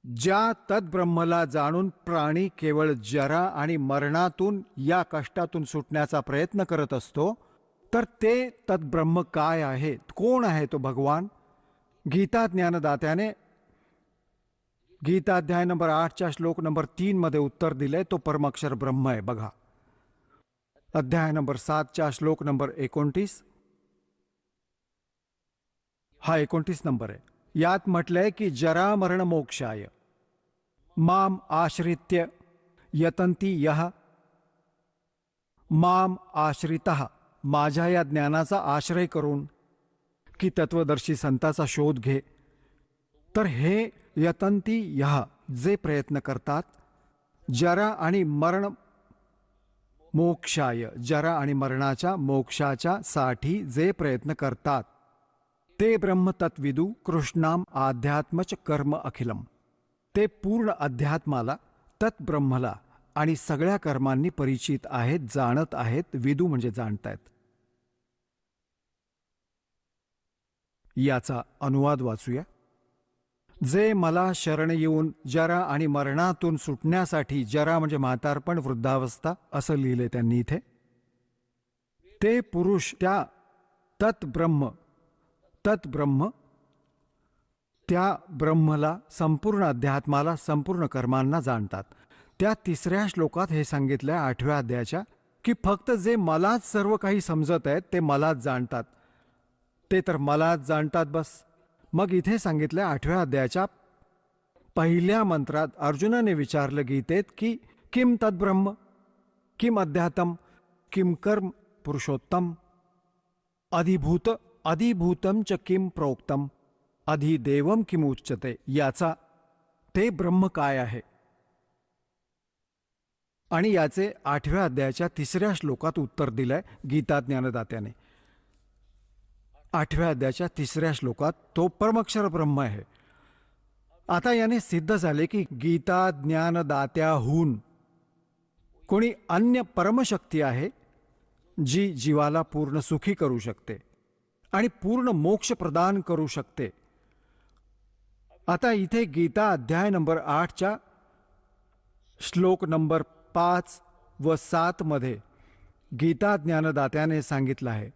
ज्या तद्ब्रह्मला जाणून प्राणी केवळ जरा आणि मरणातून, या कष्टातून सुटण्याचा प्रयत्न करत असतो, तर ते तद्ब्रह्म काय आहे? कोण आहे तो भगवान? गीता ज्ञानदात्याने गीताध्याय नंबर 8च्या श्लोक नंबर 3 मध्ये उत्तर दिलंय. तो परमाक्षर ब्रह्म आहे. बघा, अध्याय नंबर 7च्या श्लोक नंबर 29, हा 29 नंबर आहे. यात म्हटलंय की जरा मरण मोक्षाय माम आश्रित्य यतंती यह माम आश्रितः, माझ्या या ज्ञानाचा आश्रय करून की तत्वदर्शी संताचा शोध घे. तर हे यतंती यह, जे प्रयत्न करतात, जरा आणि मरण मोक्षाय, जरा आणि मरणाच्या मोक्षाच्या साठी जे प्रयत्न करतात, ते ब्रह्मतत्विदू कृष्णाम आध्यात्मच कर्म अखिलम, ते पूर्ण अध्यात्माला, तत्ब्रह्मला आणि सगळ्या कर्मांनी परिचित आहेत, जाणत आहेत. विदू म्हणजे जाणतायत. याचा अनुवाद वाचूया. जे मला शरण येऊन जरा आणि मरणातून सुटण्यासाठी, जरा म्हणजे म्हातारपण, वृद्धावस्था असं लिहिले त्यांनी इथे, ते पुरुष त्या तत्ब्रह्म त्या ब्रह्मला, संपूर्ण अध्यात्माला, संपूर्ण कर्मांना जाणतात. त्या 3ऱ्या श्लोकात हे सांगितलंय 8व्या अध्यायाच्या, की फक्त जे मलाच सर्व काही समजत आहेत ते मलाच जाणतात. ते तर मलाच जाणतात बस. मग इथे सांगितलंय 8व्या अध्यायाच्या पहिल्या मंत्रात अर्जुनाने विचारलं गीतेत की किम तद्ब्रह्म, किम अध्यात्म, किम कर्म पुरुषोत्तम, अधिभूतम च किम प्रोक्तम, अधिदेवम किम उच्यते. याचा ते ब्रह्म काय आहे. आणि याचे 8व्या अध्यायाच्या 3ऱ्या श्लोकात उत्तर दिलंय गीता ज्ञानदात्याने. 8व्या अध्यायाच्या 3ऱ्या श्लोकात तो परमक्षर ब्रह्म आहे. आता याने सिद्ध झाले की गीता ज्ञानदात्याहून कोणी अन्य परमशक्ती आहे जी जीवाला पूर्ण सुखी करू शकते आणि पूर्ण मोक्ष प्रदान करू शकते. आता इथे गीता अध्याय नंबर 8च्या श्लोक नंबर 5 व 7 मध्ये गीता ज्ञानदात्याने सांगितलं आहे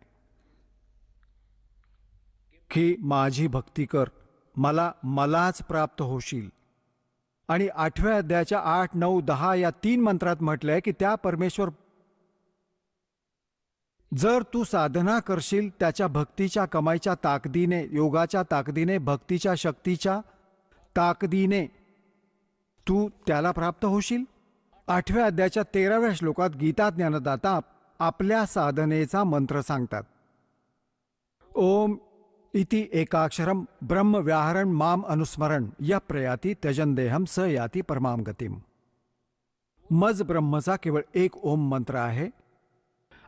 की माझी भक्ती कर, मलाच प्राप्त होशील. आणि 8व्या अध्यायाच्या 8, 9, 10 या 3 मंत्रात म्हटलंय की त्या परमेश्वर, जर तू साधना करशील त्याच्या भक्तीच्या कमाईच्या ताकदीने, योगाच्या ताकदीने, भक्तीच्या शक्तीच्या ताकदीने तू त्याला प्राप्त होशील. 8व्या अध्यायाच्या 13व्या श्लोकात गीता ज्ञानदाता आपल्या साधनेचा मंत्र सांगतात. ओम इति एकाक्षरम ब्रह्म व्याहरण माम अनुस्मरण य प्रयाती त्यजन देहम स याती परमाम गतिम. मज ब्रह्मचा केवळ एक ओम मंत्र आहे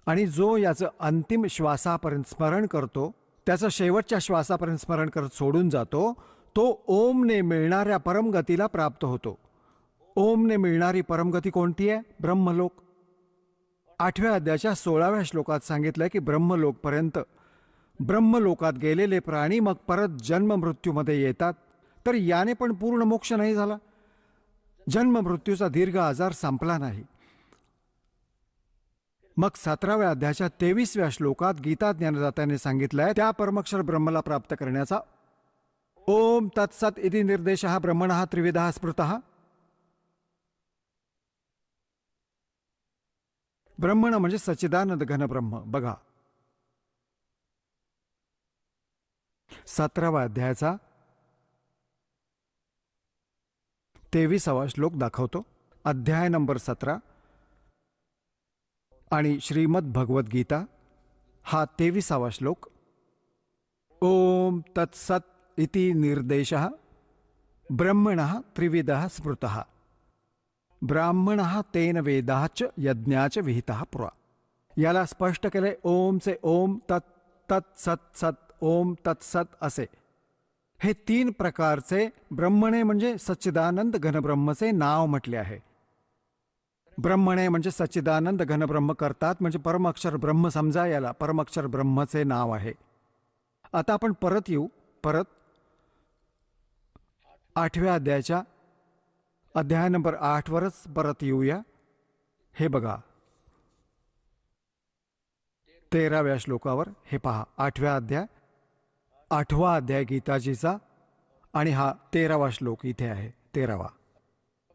आणि जो याचं अंतिम श्वासापर्यंत स्मरण करतो, त्याचं शेवटच्या श्वासापर्यंत स्मरण करत सोडून जातो, तो ओमने मिळणाऱ्या परमगतीला प्राप्त होतो. ओमने मिळणारी परमगती कोणती आहे? ब्रह्मलोक. 8व्या अध्यायाच्या 16व्या श्लोकात सांगितलंय की ब्रह्मलोकपर्यंत, ब्रह्मलोकात गेलेले प्राणी मग परत जन्म मृत्यूमध्ये येतात. तर याने पण पूर्ण मोक्ष नाही झाला, जन्म मृत्यूचा दीर्घ आजार संपला नाही. मग 17व्या अध्यायाच्या 23व्या श्लोकात गीता ज्ञानदात्याने सांगितलंय त्या परमक्षर ब्रह्मला प्राप्त करण्याचा ओम तत्सत इति निर्देशः ब्रह्मणः त्रिविधः स्मृतः. ब्रह्मण म्हणजे सच्चिदानंद घन ब्रह्म. बघा 17व्या अध्यायाचा 23वा श्लोक दाखवतो. अध्याय नंबर 17 आणि श्रीमद भगवत गीता हा 23वा श्लोक. ओम तत्सत इति निर्देशः ब्रह्मणः त्रिविधः स्मृतः ब्राह्मणः तेन वेदाच यज्ञाच विहितः पुरा. याला स्पष्ट केले ओमचे ओम, तत् तत् सत सत, ओम तत्सत असे. हे 3 प्रकारचे ब्रह्मणे म्हणजे सच्चिदानंद घनब्रह्मचे नाव म्हटले आहे. ब्रह्मणे म्हणजे सच्चिदानंद घनब्रह्म करतात म्हणजे परमअक्षर ब्रह्म समजा, याला परमअक्षर ब्रह्मचे नाव आहे. आता आपण परत येऊ, परत 8व्या अध्यायाच्या अध्याय नंबर 8 वरच परत येऊया. हे बघा 13व्या श्लोकावर हे पहा. 8व्या अध्याय, 8वा अध्याय गीताजीचा आणि हा 13वा श्लोक इथे आहे, 13वा.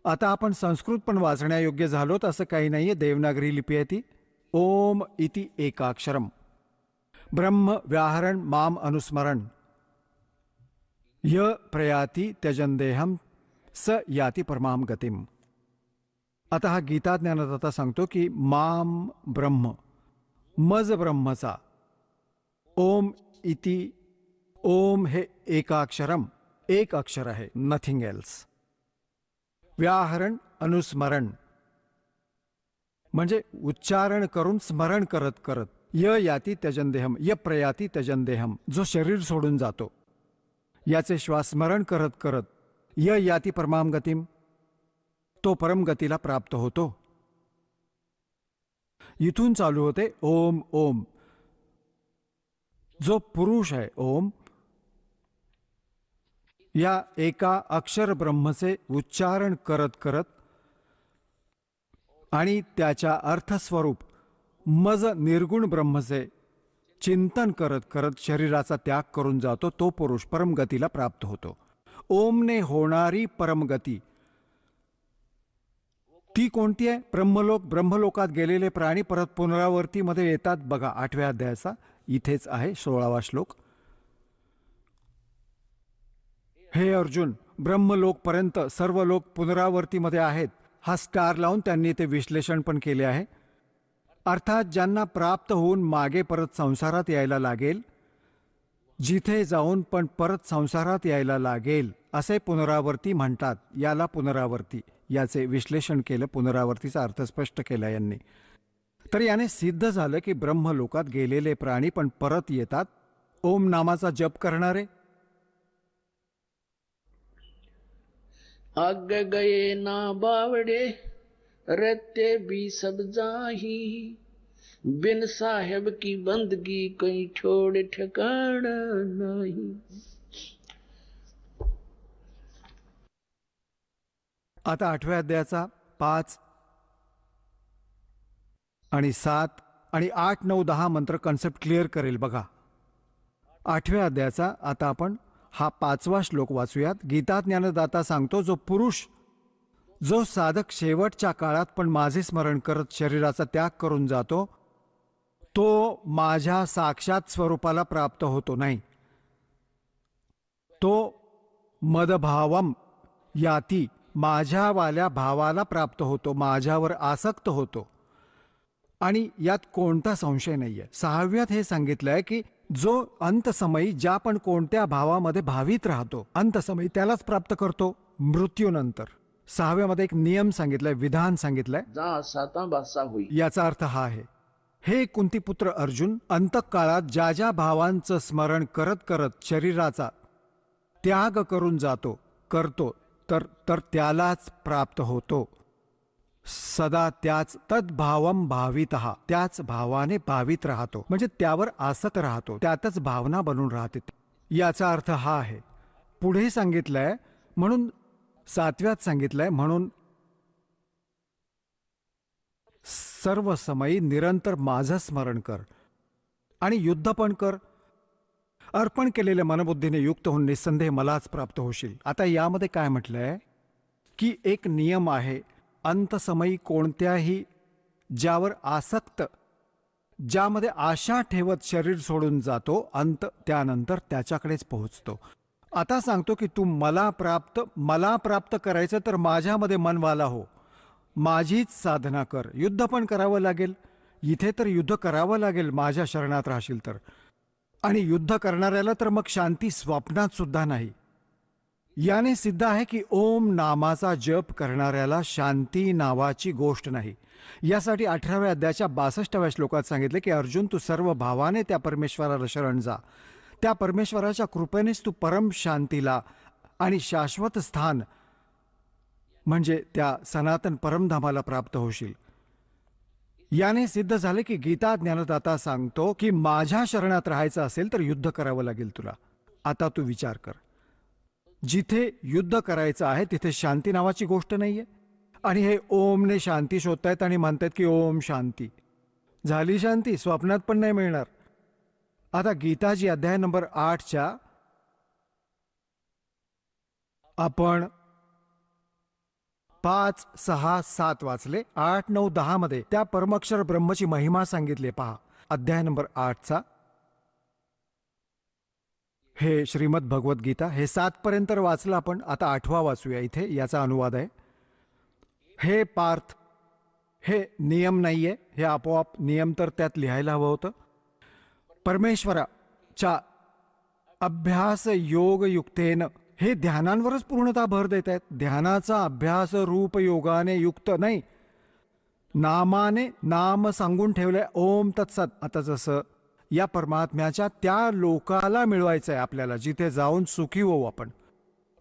आता आपण संस्कृत पण वाचण्यायोग्य झालोत असं काही नाहीये. देवनागरी लिपी आहे ती. ओम इति एकाक्षरम ब्रह्म व्याहरण माम अनुस्मरण य प्रयाती त्यजन देहम स याती परमाम गतिम. आता हा गीता ज्ञानदाता सांगतो की माम ब्रह्म, मज ब्रह्मचा ओम इति, ओम हे एकाक्षरम, एक अक्षर आहे, नथिंग एल्स. व्याहरण अनुस्मरण म्हणजे उच्चारण करून स्मरण करत करत. य याती त्यजन देहम, य प्रयाती त्यजन देहम, जो शरीर सोडून जातो, याचे श्वास स्मरण करत करत य याती परमाम गतिम, तो परमगतीला प्राप्त होतो. इथून चालू होते ओम ओम. जो पुरुष आहे ओम, या एका अक्षर ब्रह्मचे उच्चारण करत करत आणि त्याच्या अर्थस्वरूप मज निर्गुण ब्रह्मचे चिंतन करत करत शरीराचा त्याग करून जातो, तो पुरुष परमगतीला प्राप्त होतो. ओमने होणारी परमगती ती कोणती आहे? ब्रह्मलोकात गेलेले प्राणी परत पुनरावर्तीमध्ये येतात. बघा 8व्या अध्यायाचा इथेच आहे 16वा श्लोक. हे अर्जुन, ब्रह्मलोक पर्यंत सर्व लोक पुनरावर्तीमध्ये आहेत. हा स्टार लावून त्यांनी ते विश्लेषण पण केले आहे. अर्थात ज्यांना प्राप्त होऊन मागे परत संसारात यायला लागेल, जिथे जाऊन पण परत संसारात यायला लागेल असे पुनरावर्ती म्हणतात. याला पुनरावर्ती, याचे विश्लेषण केलं, पुनरावर्तीचा अर्थ स्पष्ट केला यांनी. तर याने सिद्ध झालं की ब्रह्मलोकात गेलेले प्राणी पण परत येतात. ओम नामाचा जप करणारे आगे गए ना बावड़े रहते भी सब जाही, बिन साहेब की बंदगी कहीं छोड़ ठिकाना नहीं. आता 8व्या अध्यायाचा 5 आणि 7 आणि 8, 9, 10 मंत्र कन्सेप्ट क्लिअर करेल. बघा 8व्या अध्यायाचा आता आपण हा 5वा श्लोक वाचूयात. गीता ज्ञानदाता सांगतो, जो साधक शेवटच्या काळात पण माझे स्मरण करत शरीराचा त्याग करून जातो, तो माझ्या साक्षात स्वरूपाला प्राप्त होतो नाही. तो मदभावम याती, माझ्यावाल्या भावाला प्राप्त होतो, माझ्यावर आसक्त होतो. आणि यात कोणता संशय नाहीये. 6व्यात हे सांगितलंय की जो अंतसमयी ज्या पण कोणत्या भावामध्ये भावित राहतो, अंतसमयी त्यालाच प्राप्त करतो मृत्यूनंतर. 6व्यामध्ये एक नियम सांगितलाय, विधान सांगितलंय. जा साता बासा हुई. याचा अर्थ हा आहे, हे कुंतीपुत्र अर्जुन, अंतकाळात ज्या ज्या भावांचं स्मरण करत करत शरीराचा त्याग करून करतो तर त्यालाच प्राप्त होतो. सदा त्याच तद्भावम भावितः, त्याच भावाने भावित राहतो, म्हणजे त्यावर आसक्त राहतो, त्यातच भावना बनून राहते. याचा अर्थ हा आहे. पुढे सांगितलंय, म्हणून 7व्यात सांगितलंय, म्हणून सर्व समयी निरंतर माझं स्मरण कर आणि युद्ध पण कर. अर्पण केलेल्या मनबुद्धीने युक्त होऊन निसंदेह मलाच प्राप्त होशील. आता यामध्ये काय म्हटलंय की एक नियम आहे, अंतसमयी कोणत्याही ज्यावर आसक्त, ज्यामध्ये आशा ठेवत शरीर सोडून जातो, अंत त्यानंतर त्याच्याकडेच पोहोचतो. आता सांगतो की तू मला प्राप्त करायचं तर माझ्यामध्ये मनवाला हो, माझीच साधना कर. युद्ध पण करावं लागेल, इथे तर युद्ध करावं लागेल माझ्या शरणात राहशील तर. आणि युद्ध करणाऱ्याला तर मग शांती स्वप्नात सुद्धा नाही. याने सिद्ध आहे की ओम नामाचा जप करणाऱ्याला शांती नावाची गोष्ट नाही. यासाठी 18व्या अध्यायाच्या 62व्या श्लोकात सांगितले की अर्जुन, तू सर्व भावाने त्या परमेश्वराला शरण जा. त्या परमेश्वराच्या कृपेनेच तू परम शांतीला आणि शाश्वत स्थान म्हणजे त्या सनातन परमधामाला प्राप्त होशील. याने सिद्ध झाले की गीता ज्ञानदाता सांगतो की माझ्या शरणात राहायचं असेल तर युद्ध करावं लागेल तुला. आता तू विचार कर, जिथे युद्ध करायचं आहे तिथे शांती नावाची गोष्ट नाहीये, आणि हे ओमने शांती शोधतायत आणि म्हणतात की ओम शांती. झाली शांती? स्वप्नात पण नाही मिळणार. आता गीताजी अध्याय नंबर 8च्या आपण 5, 6, 7 वाचले. 8, 9, 10 मध्ये त्या परमक्षर ब्रह्मची महिमा सांगितली. पहा अध्याय नंबर 8चा, हे श्रीमद भगवत गीता. हे 7 पर्यंत वाचलं आपण, आता 8वा वाचूया. इथे याचा अनुवाद आहे. हे पार्थ, हे नियम नाहीये, हे आपोआप नियम तर त्यात लिहायला हवं होतं. परमेश्वराच्या अभ्यास योग युक्तेन, हे ध्यानांवरच पूर्णतः भर देत आहेत. ध्यानाचा अभ्यास रूप योगाने युक्त नाही, नामाने, नाम सांगून ठेवलंय ओम तत्सत. आता जसं या परमात्म्याच्या त्या लोकाला मिळवायचं आहे आपल्याला, जिथे जाऊन सुखी होऊ आपण.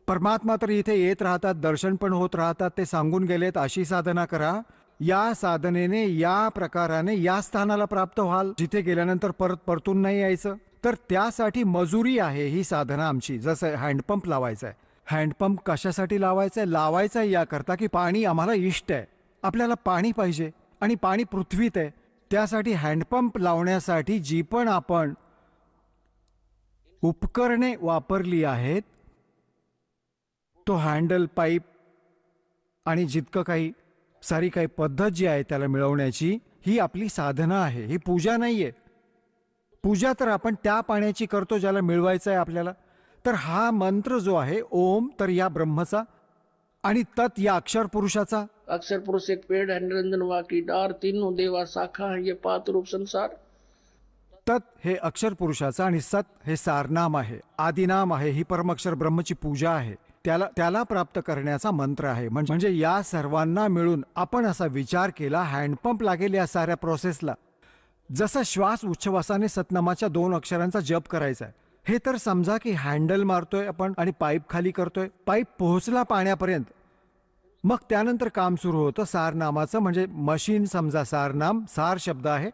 परमात्मा तर इथे येत राहतात, दर्शन पण होत राहतात, ते सांगून गेलेत अशी साधना करा. या साधनेने, या प्रकाराने या स्थानाला प्राप्त व्हाल, जिथे गेल्यानंतर परतून नाही यायचं. तर त्यासाठी मजुरी आहे ही साधना आमची. जसं हँडपंप लावायचा आहे. हँडपंप कशासाठी लावायचा आहे? लावायचा आहे याकरता की पाणी आम्हाला इष्ट आहे, आपल्याला पाणी पाहिजे, आणि पाणी पृथ्वीत आहे. त्यासाठी हँडपंप लावण्यासाठी जी पण आपण उपकरणे वापरली आहेत तो हँडल, पाईप आणि जितकं काही सारी काही पद्धत जी आहे त्याला मिळवण्याची, ही आपली साधना आहे, ही पूजा नाही आहे. पूजा तर आपण त्या पाण्याची करतो ज्याला मिळवायचं आहे आपल्याला. तर हा मंत्र जो आहे ओम, तर या ब्रह्मचा, आणि तत् या अक्षर पुरुषाचा. अक्षर पुरुष एक पेड़ है, निरंजन वाकी डार, तीनों देवा शाखा है, ये पात रूप संसार. तत् हे अक्षर पुरुषाचा आणि सत हे सारनाम आहे, आदिनाम आहे, ही परमक्षर ब्रह्मची पूजा आहे, त्याला प्राप्त करण्याचा मंत्र आहे. म्हणजे या सर्वांना मिळून आपण असा विचार केला, हँडपंप लागेल या साऱ्या प्रोसेसला. जसा श्वास उच्छवासाने सतनामाच्या 2 अक्षरांचा जप करायचा आहे, हे तर समजा की हँडल मारतोय आपण आणि पाईप खाली करतोय, पाईप पोहोचला पाण्यापर्यंत, मग त्यानंतर काम सुरू होतं सारनामाचं. म्हणजे मशीन समजा सारनाम, सार शब्द आहे,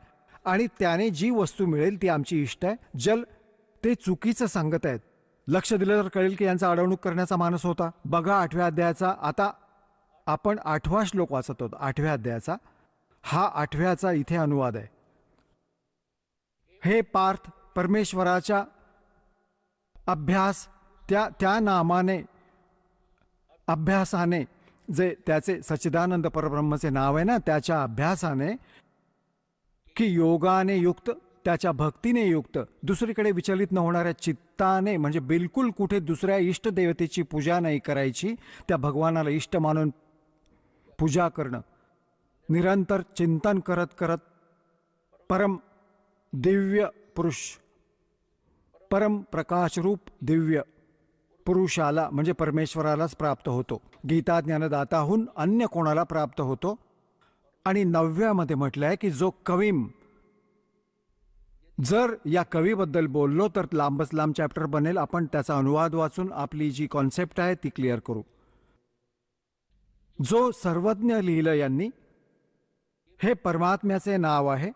आणि त्याने जी वस्तू मिळेल ती आमची इष्ट आहे. जल ते चुकीचं सांगत आहेत. लक्ष दिलं तर कळेल की यांचा अडवणूक करण्याचा मानस होता. बघा 8व्या अध्यायाचा, आता आपण 8वा श्लोक वाचत आहोत 8व्या अध्यायाचा. हा 8व्याचा इथे अनुवाद आहे. हे पार्थ, परमेश्वराच्या अभ्यास, त्या नामाने, अभ्यासाने, जे त्याचे सच्चिदानंद परब्रह्मचे नाव आहे ना, त्याच्या अभ्यासाने, की योगाने युक्त, त्याच्या भक्तीने युक्त, दुसरीकडे विचलित न होणाऱ्या चित्ताने, म्हणजे बिलकुल कुठे दुसऱ्या इष्ट देवतेची पूजा नाही करायची, त्या भगवानाला इष्ट मानून पूजा करणं, निरंतर चिंतन करत करत परम दिव्य पुरुष, परम प्रकाशरूप दिव्य पुरुषाला म्हणजे परमेश्वरालाच प्राप्त होतो. गीता ज्ञानदाताहून अन्य कोणाला प्राप्त होतो. आणि 9व्यामध्ये म्हटलंय की जो कवीम, जर या कवीबद्दल बोललो तर लांबच लांब चॅप्टर बनेल. आपण त्याचा अनुवाद वाचून आपली जी कॉन्सेप्ट आहे ती क्लिअर करू. जो सर्वज्ञ लिहिलं यांनी, हे परमात्म्याचे नाव आहे.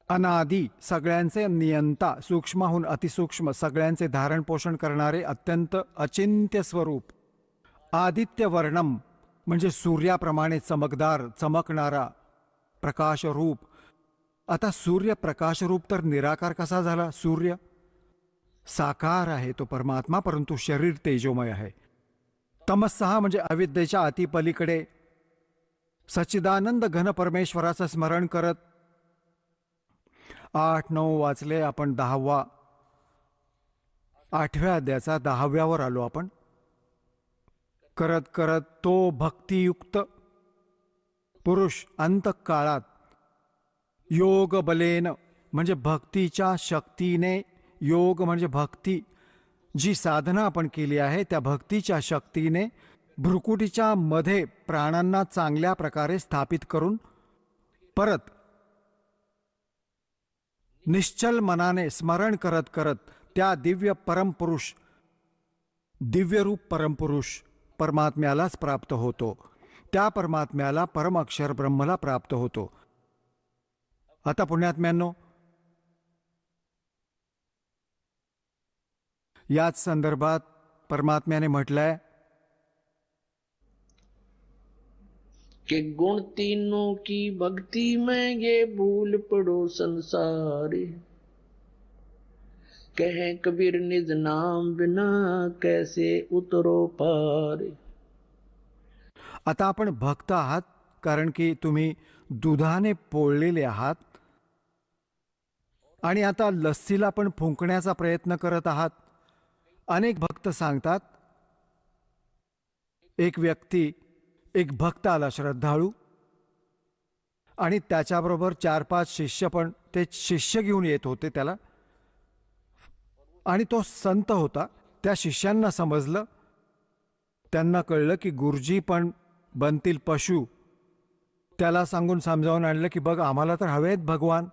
अनादी, सगळ्यांचे नियंता, सूक्ष्माहून अतिसूक्ष्म, सगळ्यांचे धारण पोषण करणारे, अत्यंत अचिंत्य स्वरूप. आदित्य वर्णम, म्हणजे सूर्याप्रमाणे चमकदार, चमकणारा प्रकाशरूप. आता सूर्य प्रकाशरूप तर निराकार कसा झाला? सूर्य साकार आहे तो परमात्मा, परंतु शरीर तेजोमय आहे. तमस्सहा म्हणजे अविद्येच्या अतिपलीकडे सच्चिदानंद घन परमेश्वराचं स्मरण करत 8-9 वाचले आपण. 8व्या अध्यायाचा 10व्यावर आलो आपण. करत करत तो भक्तियुक्त पुरुष अंतकाळात योग बलेन, म्हणजे भक्तीच्या शक्तीने, योग म्हणजे भक्ती, जी साधना आपण केली आहे त्या भक्तीच्या शक्तीने भ्रुकुटीच्या मध्ये प्राणांना चांगल्या प्रकारे स्थापित करून परत निश्चल मनाने स्मरण करत करत त्या दिव्य परमपुरुष, दिव्यरूप परमपुरुष परमात्म्यालाच प्राप्त होतो. त्या परमात्म्याला, परम अक्षर ब्रह्मला प्राप्त होतो. आता पुण्यात्म्यांनो, याच संदर्भात परमात्म्याने म्हटलंय कि गुण तीनों की भक्ति में ये भूल पड़ो संसारी. कहें कबीर निज नाम बिना कैसे उतरो पार. आता आपण भक्त आहात कारण की तुम्ही दुधाने पोळलेले आहात आणि आता लस्सीला पण फुंकण्याचा प्रयत्न करत आहात. अनेक भक्त सांगतात, एक भक्त आला श्रद्धाळू आणि त्याच्याबरोबर 4-5 शिष्य पण, ते शिष्य घेऊन येत होते त्याला, आणि तो संत होता. त्या शिष्यांना समजलं, त्यांना कळलं की गुरुजी पण बनतील पशु. त्याला सांगून समजावून आणलं की बघ, आम्हाला तर हवेत भगवान,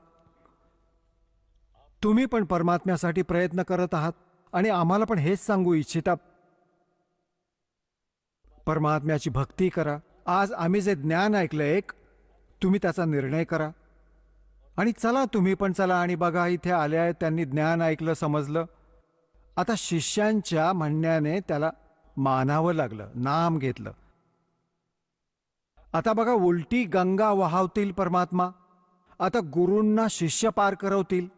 तुम्ही पण परमात्म्यासाठी प्रयत्न करत आहात आणि आम्हाला पण हेच सांगू इच्छिता, परमात्म्याची भक्ती करा. आज आम्ही जे ज्ञान ऐकलं एक, तुम्ही त्याचा निर्णय करा आणि चला, तुम्ही पण चला. आणि बघा, इथे आले आहेत, त्यांनी ज्ञान ऐकलं, समजलं. आता शिष्यांच्या म्हणण्याने त्याला मानावं लागलं, नाम घेतलं. आता बघा, उलटी गंगा वाहवतील परमात्मा. आता गुरूंना शिष्य पार करवतील,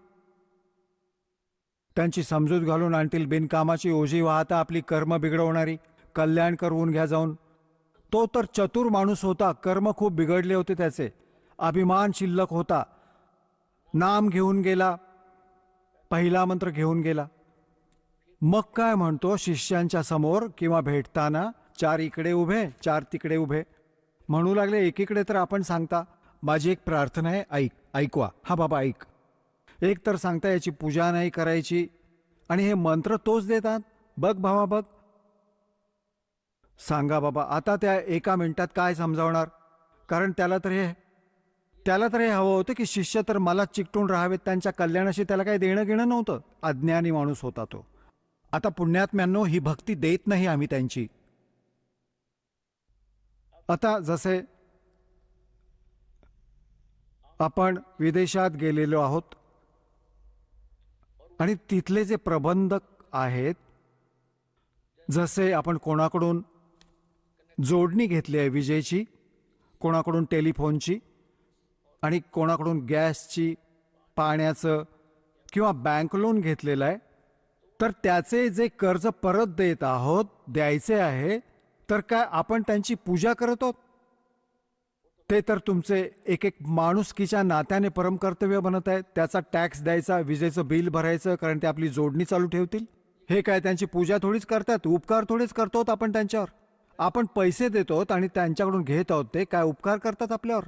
त्यांची समजूत घालून आणतील. बिनकामाची ओझी वाहता आपली कर्म बिघडवणारी. कल्याण करवून घ्या जाऊन. तो तर चतुर माणूस होता, कर्म खूप बिघडले होते त्याचे, अभिमान शिल्लक होता. नाम घेऊन गेला, पहिला मंत्र घेऊन गेला. मग काय म्हणतो शिष्यांच्या समोर किंवा भेटताना, 4 इकडे उभे 4 तिकडे उभे. म्हणू लागले, एकीकडे तर आपण सांगता माझी एक प्रार्थना आहे, ऐकवा. हा बाबा ऐक. एक तर सांगता याची पूजा नाही करायची, आणि हे मंत्र तोच देतात. बघ भावा बघ. सांगा बाबा, आता त्या एका मिनिटात काय समजावणार? कारण त्याला तर हे हवं होतं की शिष्य तर मला चिकटून राहावेत, त्यांच्या कल्याणाशी त्याला काही देणं घेणं नव्हतं. अज्ञानी माणूस होता तो. आता पुण्यात्म्यांनो, ही भक्ती देत नाही आम्ही त्यांची. आता जसे आपण विदेशात गेलेलो आहोत आणि तिथले जे प्रबंधक आहेत, जसे आपण कोणाकडून जोडणी घेतली आहे विजेची, कोणाकडून टेलिफोनची, आणि कोणाकडून गॅसची, पाण्याचं किंवा बँक लोन घेतलेलं आहे, तर त्याचे जे कर्ज परत देत आहोत, द्यायचे आहे, तर काय आपण त्यांची पूजा करत आहोत? ते तर तुमचे एक एक माणुसकीच्या नात्याने परमकर्तव्य बनत आहे. त्याचा टॅक्स द्यायचा, विजेचं बिल भरायचं, कारण ते आपली जोडणी चालू ठेवतील. हे काय त्यांची पूजा थोडीच करतात, उपकार थोडीच करतो आपण त्यांच्यावर. आपण पैसे देतो आणि त्यांच्याकडून घेत आहोत, ते काय उपकार करतात आपल्यावर?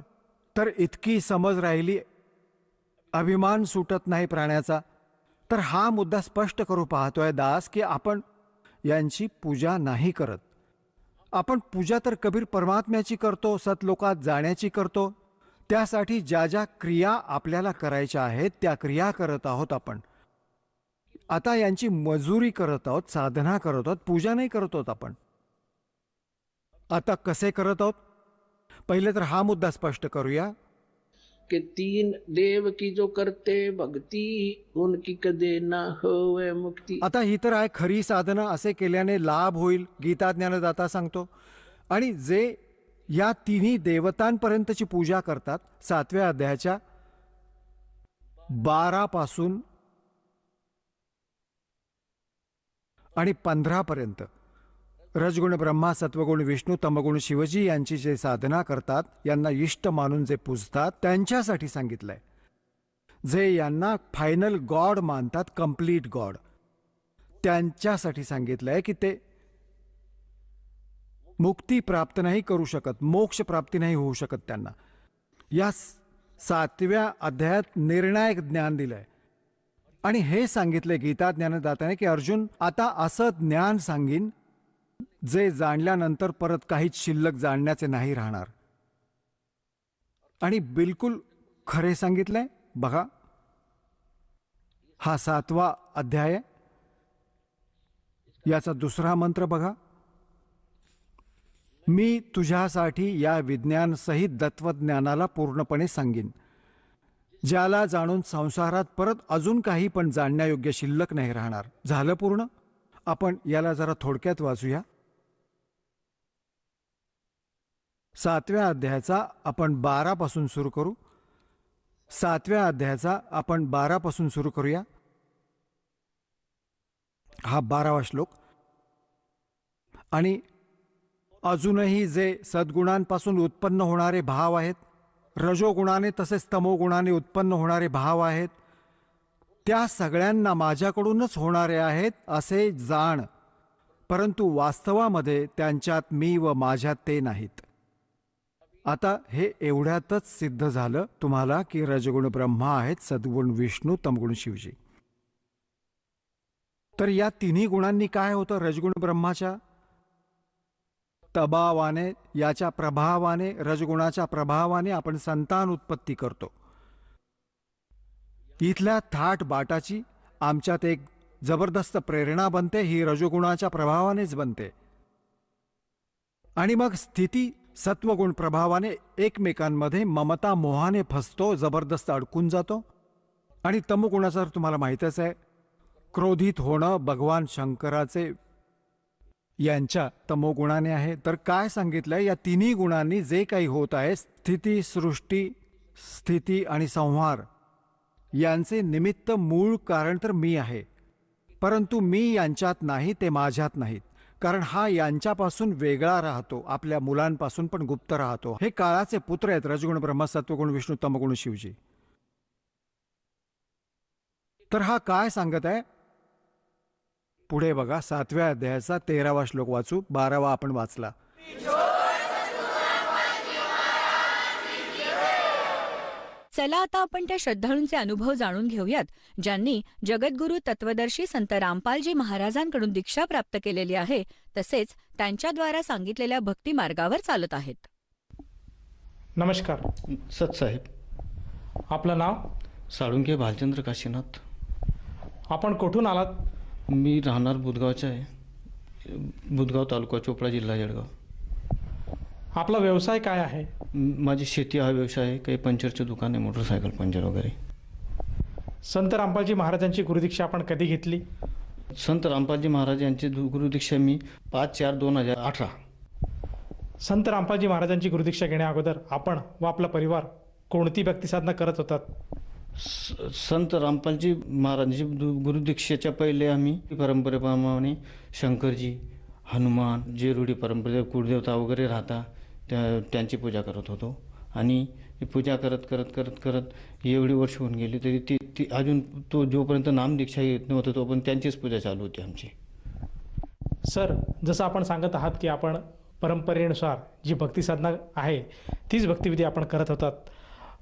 तर इतकी समज राहिली, अभिमान सुटत नाही प्राण्याचा. तर हा मुद्दा स्पष्ट करू पाहतोय दास की आपण यांची पूजा नाही करत. आपण पूजा तर कबीर परमात्म्याची करतो, सतलोकात जाण्याची करतो. त्यासाठी ज्या ज्या क्रिया आपल्याला करायच्या आहेत त्या क्रिया करत आहोत आपण. आता यांची मजुरी करत आहोत, साधना करत आहोत, पूजा नाही करत आहोत आपण. आता कसे करत आहोत? पहिले तर हा मुद्दा स्पष्ट करूया कि 3 देव की जो करते भक्ति उनकी कदे ना होवे मुक्ती. आता ही तर आहे खरी साधना. असे केल्याने लाभ होईल, गीता ज्ञानदाता सांगतो. आणि जे या तिन्ही देवतांपर्यंतची पूजा करतात, 7व्या अध्यायाच्या 12 पासून आणि 15 पर्यंत, रजगुण ब्रह्मा, सत्वगुण विष्णू, तमगुण शिवजी यांची जे साधना करतात, यांना इष्ट मानून जे पूजतात, त्यांच्यासाठी सांगितलंय. जे यांना फायनल गॉड मानतात, कंप्लीट गॉड, त्यांच्यासाठी सांगितलंय की ते मुक्ती प्राप्त नाही करू शकत, मोक्ष प्राप्ती नाही होऊ शकत त्यांना. या 7व्या अध्यायात निर्णायक ज्ञान दिलंय. आणि हे सांगितले गीता ज्ञानदाताने की अर्जुन, आता असं ज्ञान सांगीन जे जाणल्यानंतर परत काहीच शिल्लक जाणण्याचे नाही राहणार. आणि बिलकुल खरे सांगितलंय. बघा, हा 7वा अध्याय, याचा 2रा मंत्र बघा. मी तुझ्यासाठी या विज्ञान सहित तत्वज्ञानाला पूर्णपणे सांगीन, ज्याला जाणून संसारात परत अजून काही पण जाणण्यायोग्य शिल्लक नाही राहणार. झालं पूर्ण. आपण याला जरा थोडक्यात वाचूया. 7व्या अध्यायाचा आपण 12 पासून सुरू करू. 7व्या अध्यायाचा आपण 12 पासून सुरू करूया. हा 12वा श्लोक. आणि अजूनही जे सद्गुणांपासून उत्पन्न होणारे भाव आहेत, रजोगुणाने तसेच तमोगुणाने उत्पन्न होणारे भाव आहेत, त्या सगळ्यांना माझ्याकडूनच होणारे आहेत असे जाण, परंतु वास्तवामध्ये त्यांच्यात मी व माझ्यात ते नाहीत. आता हे एवढ्यातच सिद्ध झालं तुम्हाला की रजगुण ब्रह्मा आहेत, सद्गुण विष्णू, तमगुण शिवजी. तर या तिन्ही गुणांनी काय होतं? रजगुण ब्रह्माच्या तबावाने, याच्या प्रभावाने, रजगुणाच्या प्रभावाने आपण संतान उत्पत्ती करतो. इथल्या थाट बाटाची आमच्यात एक जबरदस्त प्रेरणा बनते, ही रजोगुणाच्या प्रभावानेच बनते. आणि मग स्थिती सत्वगुण प्रभावाने एकमेकांमध्ये ममता मोहाने फसतो, जबरदस्त अडकून जातो. आणि तमोगुणाचं तुम्हाला माहीतच आहे, क्रोधित होणं भगवान शंकराचे यांच्या तमोगुणाने आहे. तर काय सांगितलंय, या तिन्ही गुणांनी जे काही होत आहे, स्थिती, सृष्टी, स्थिती आणि संहार, यांचे निमित्त मूळ कारण तर मी आहे. परंतु मी यांच्यात नाही, ते माझ्यात नाहीत. कारण हा यांच्यापासून वेगळा राहतो, आपल्या मुलांपासून पण गुप्त राहतो. हे काळाचे पुत्र आहेत, रजगुण ब्रह्म, सत्वगुण विष्णू, तमगुण शिवजी. तर हा काय सांगत आहे पुढे बघा. 7व्या अध्यायाचा 13वा श्लोक वाचू, 12वा आपण वाचला. चला आता आपण त्या श्रद्धाळूंचे अनुभव जाणून घेऊयात ज्यांनी जगद्गुरू तत्वदर्शी संत रामपालजी महाराजांकडून दीक्षा प्राप्त केलेली आहे, तसेच त्यांच्याद्वारा सांगितलेल्या भक्ती मार्गावर चालत आहेत. नमस्कार. सतसाहेब, आपलं नाव? साळुंके भालचंद्र काशीनाथ. आपण कुठून आलात? मी राहणार बुधगावचा आहे. बुधगाव तालुका, चोपडा, जिल्हा जळगाव. आपला व्यवसाय काय आहे? माझी शेती हा व्यवसाय आहे. काही पंक्चरचे दुकान आहे, मोटरसायकल पंक्चर वगैरे. संत रामपालजी महाराजांची गुरुदीक्षा आपण कधी घेतली? संत रामपालजी महाराज यांची गुरुदीक्षा मी 5/4/2018. संत रामपालजी महाराजांची गुरुदीक्षा घेण्या अगोदर आपण व आपला परिवार कोणती भक्तिसाधना करत होतात? संत रामपालजी महाराजांची गुरुदीक्षेच्या पहिले आम्ही परंपरेप्रमाणे शंकरजी, हनुमान, जे रूढी परंपरे कुळदेवता वगैरे राहता त्यांची पूजा करत होतो. आणि पूजा करत करत करत करत एवढी वर्ष होऊन गेली तरी ती अजून तो जोपर्यंत नामदीक्षा येत नव्हतं तोपर्यंत त्यांचीच पूजा चालू होती आमची. सर, जसं आपण सांगत आहात की आपण परंपरेनुसार जी भक्तिसाधना आहे तीच भक्तिविधी आपण करत होतात.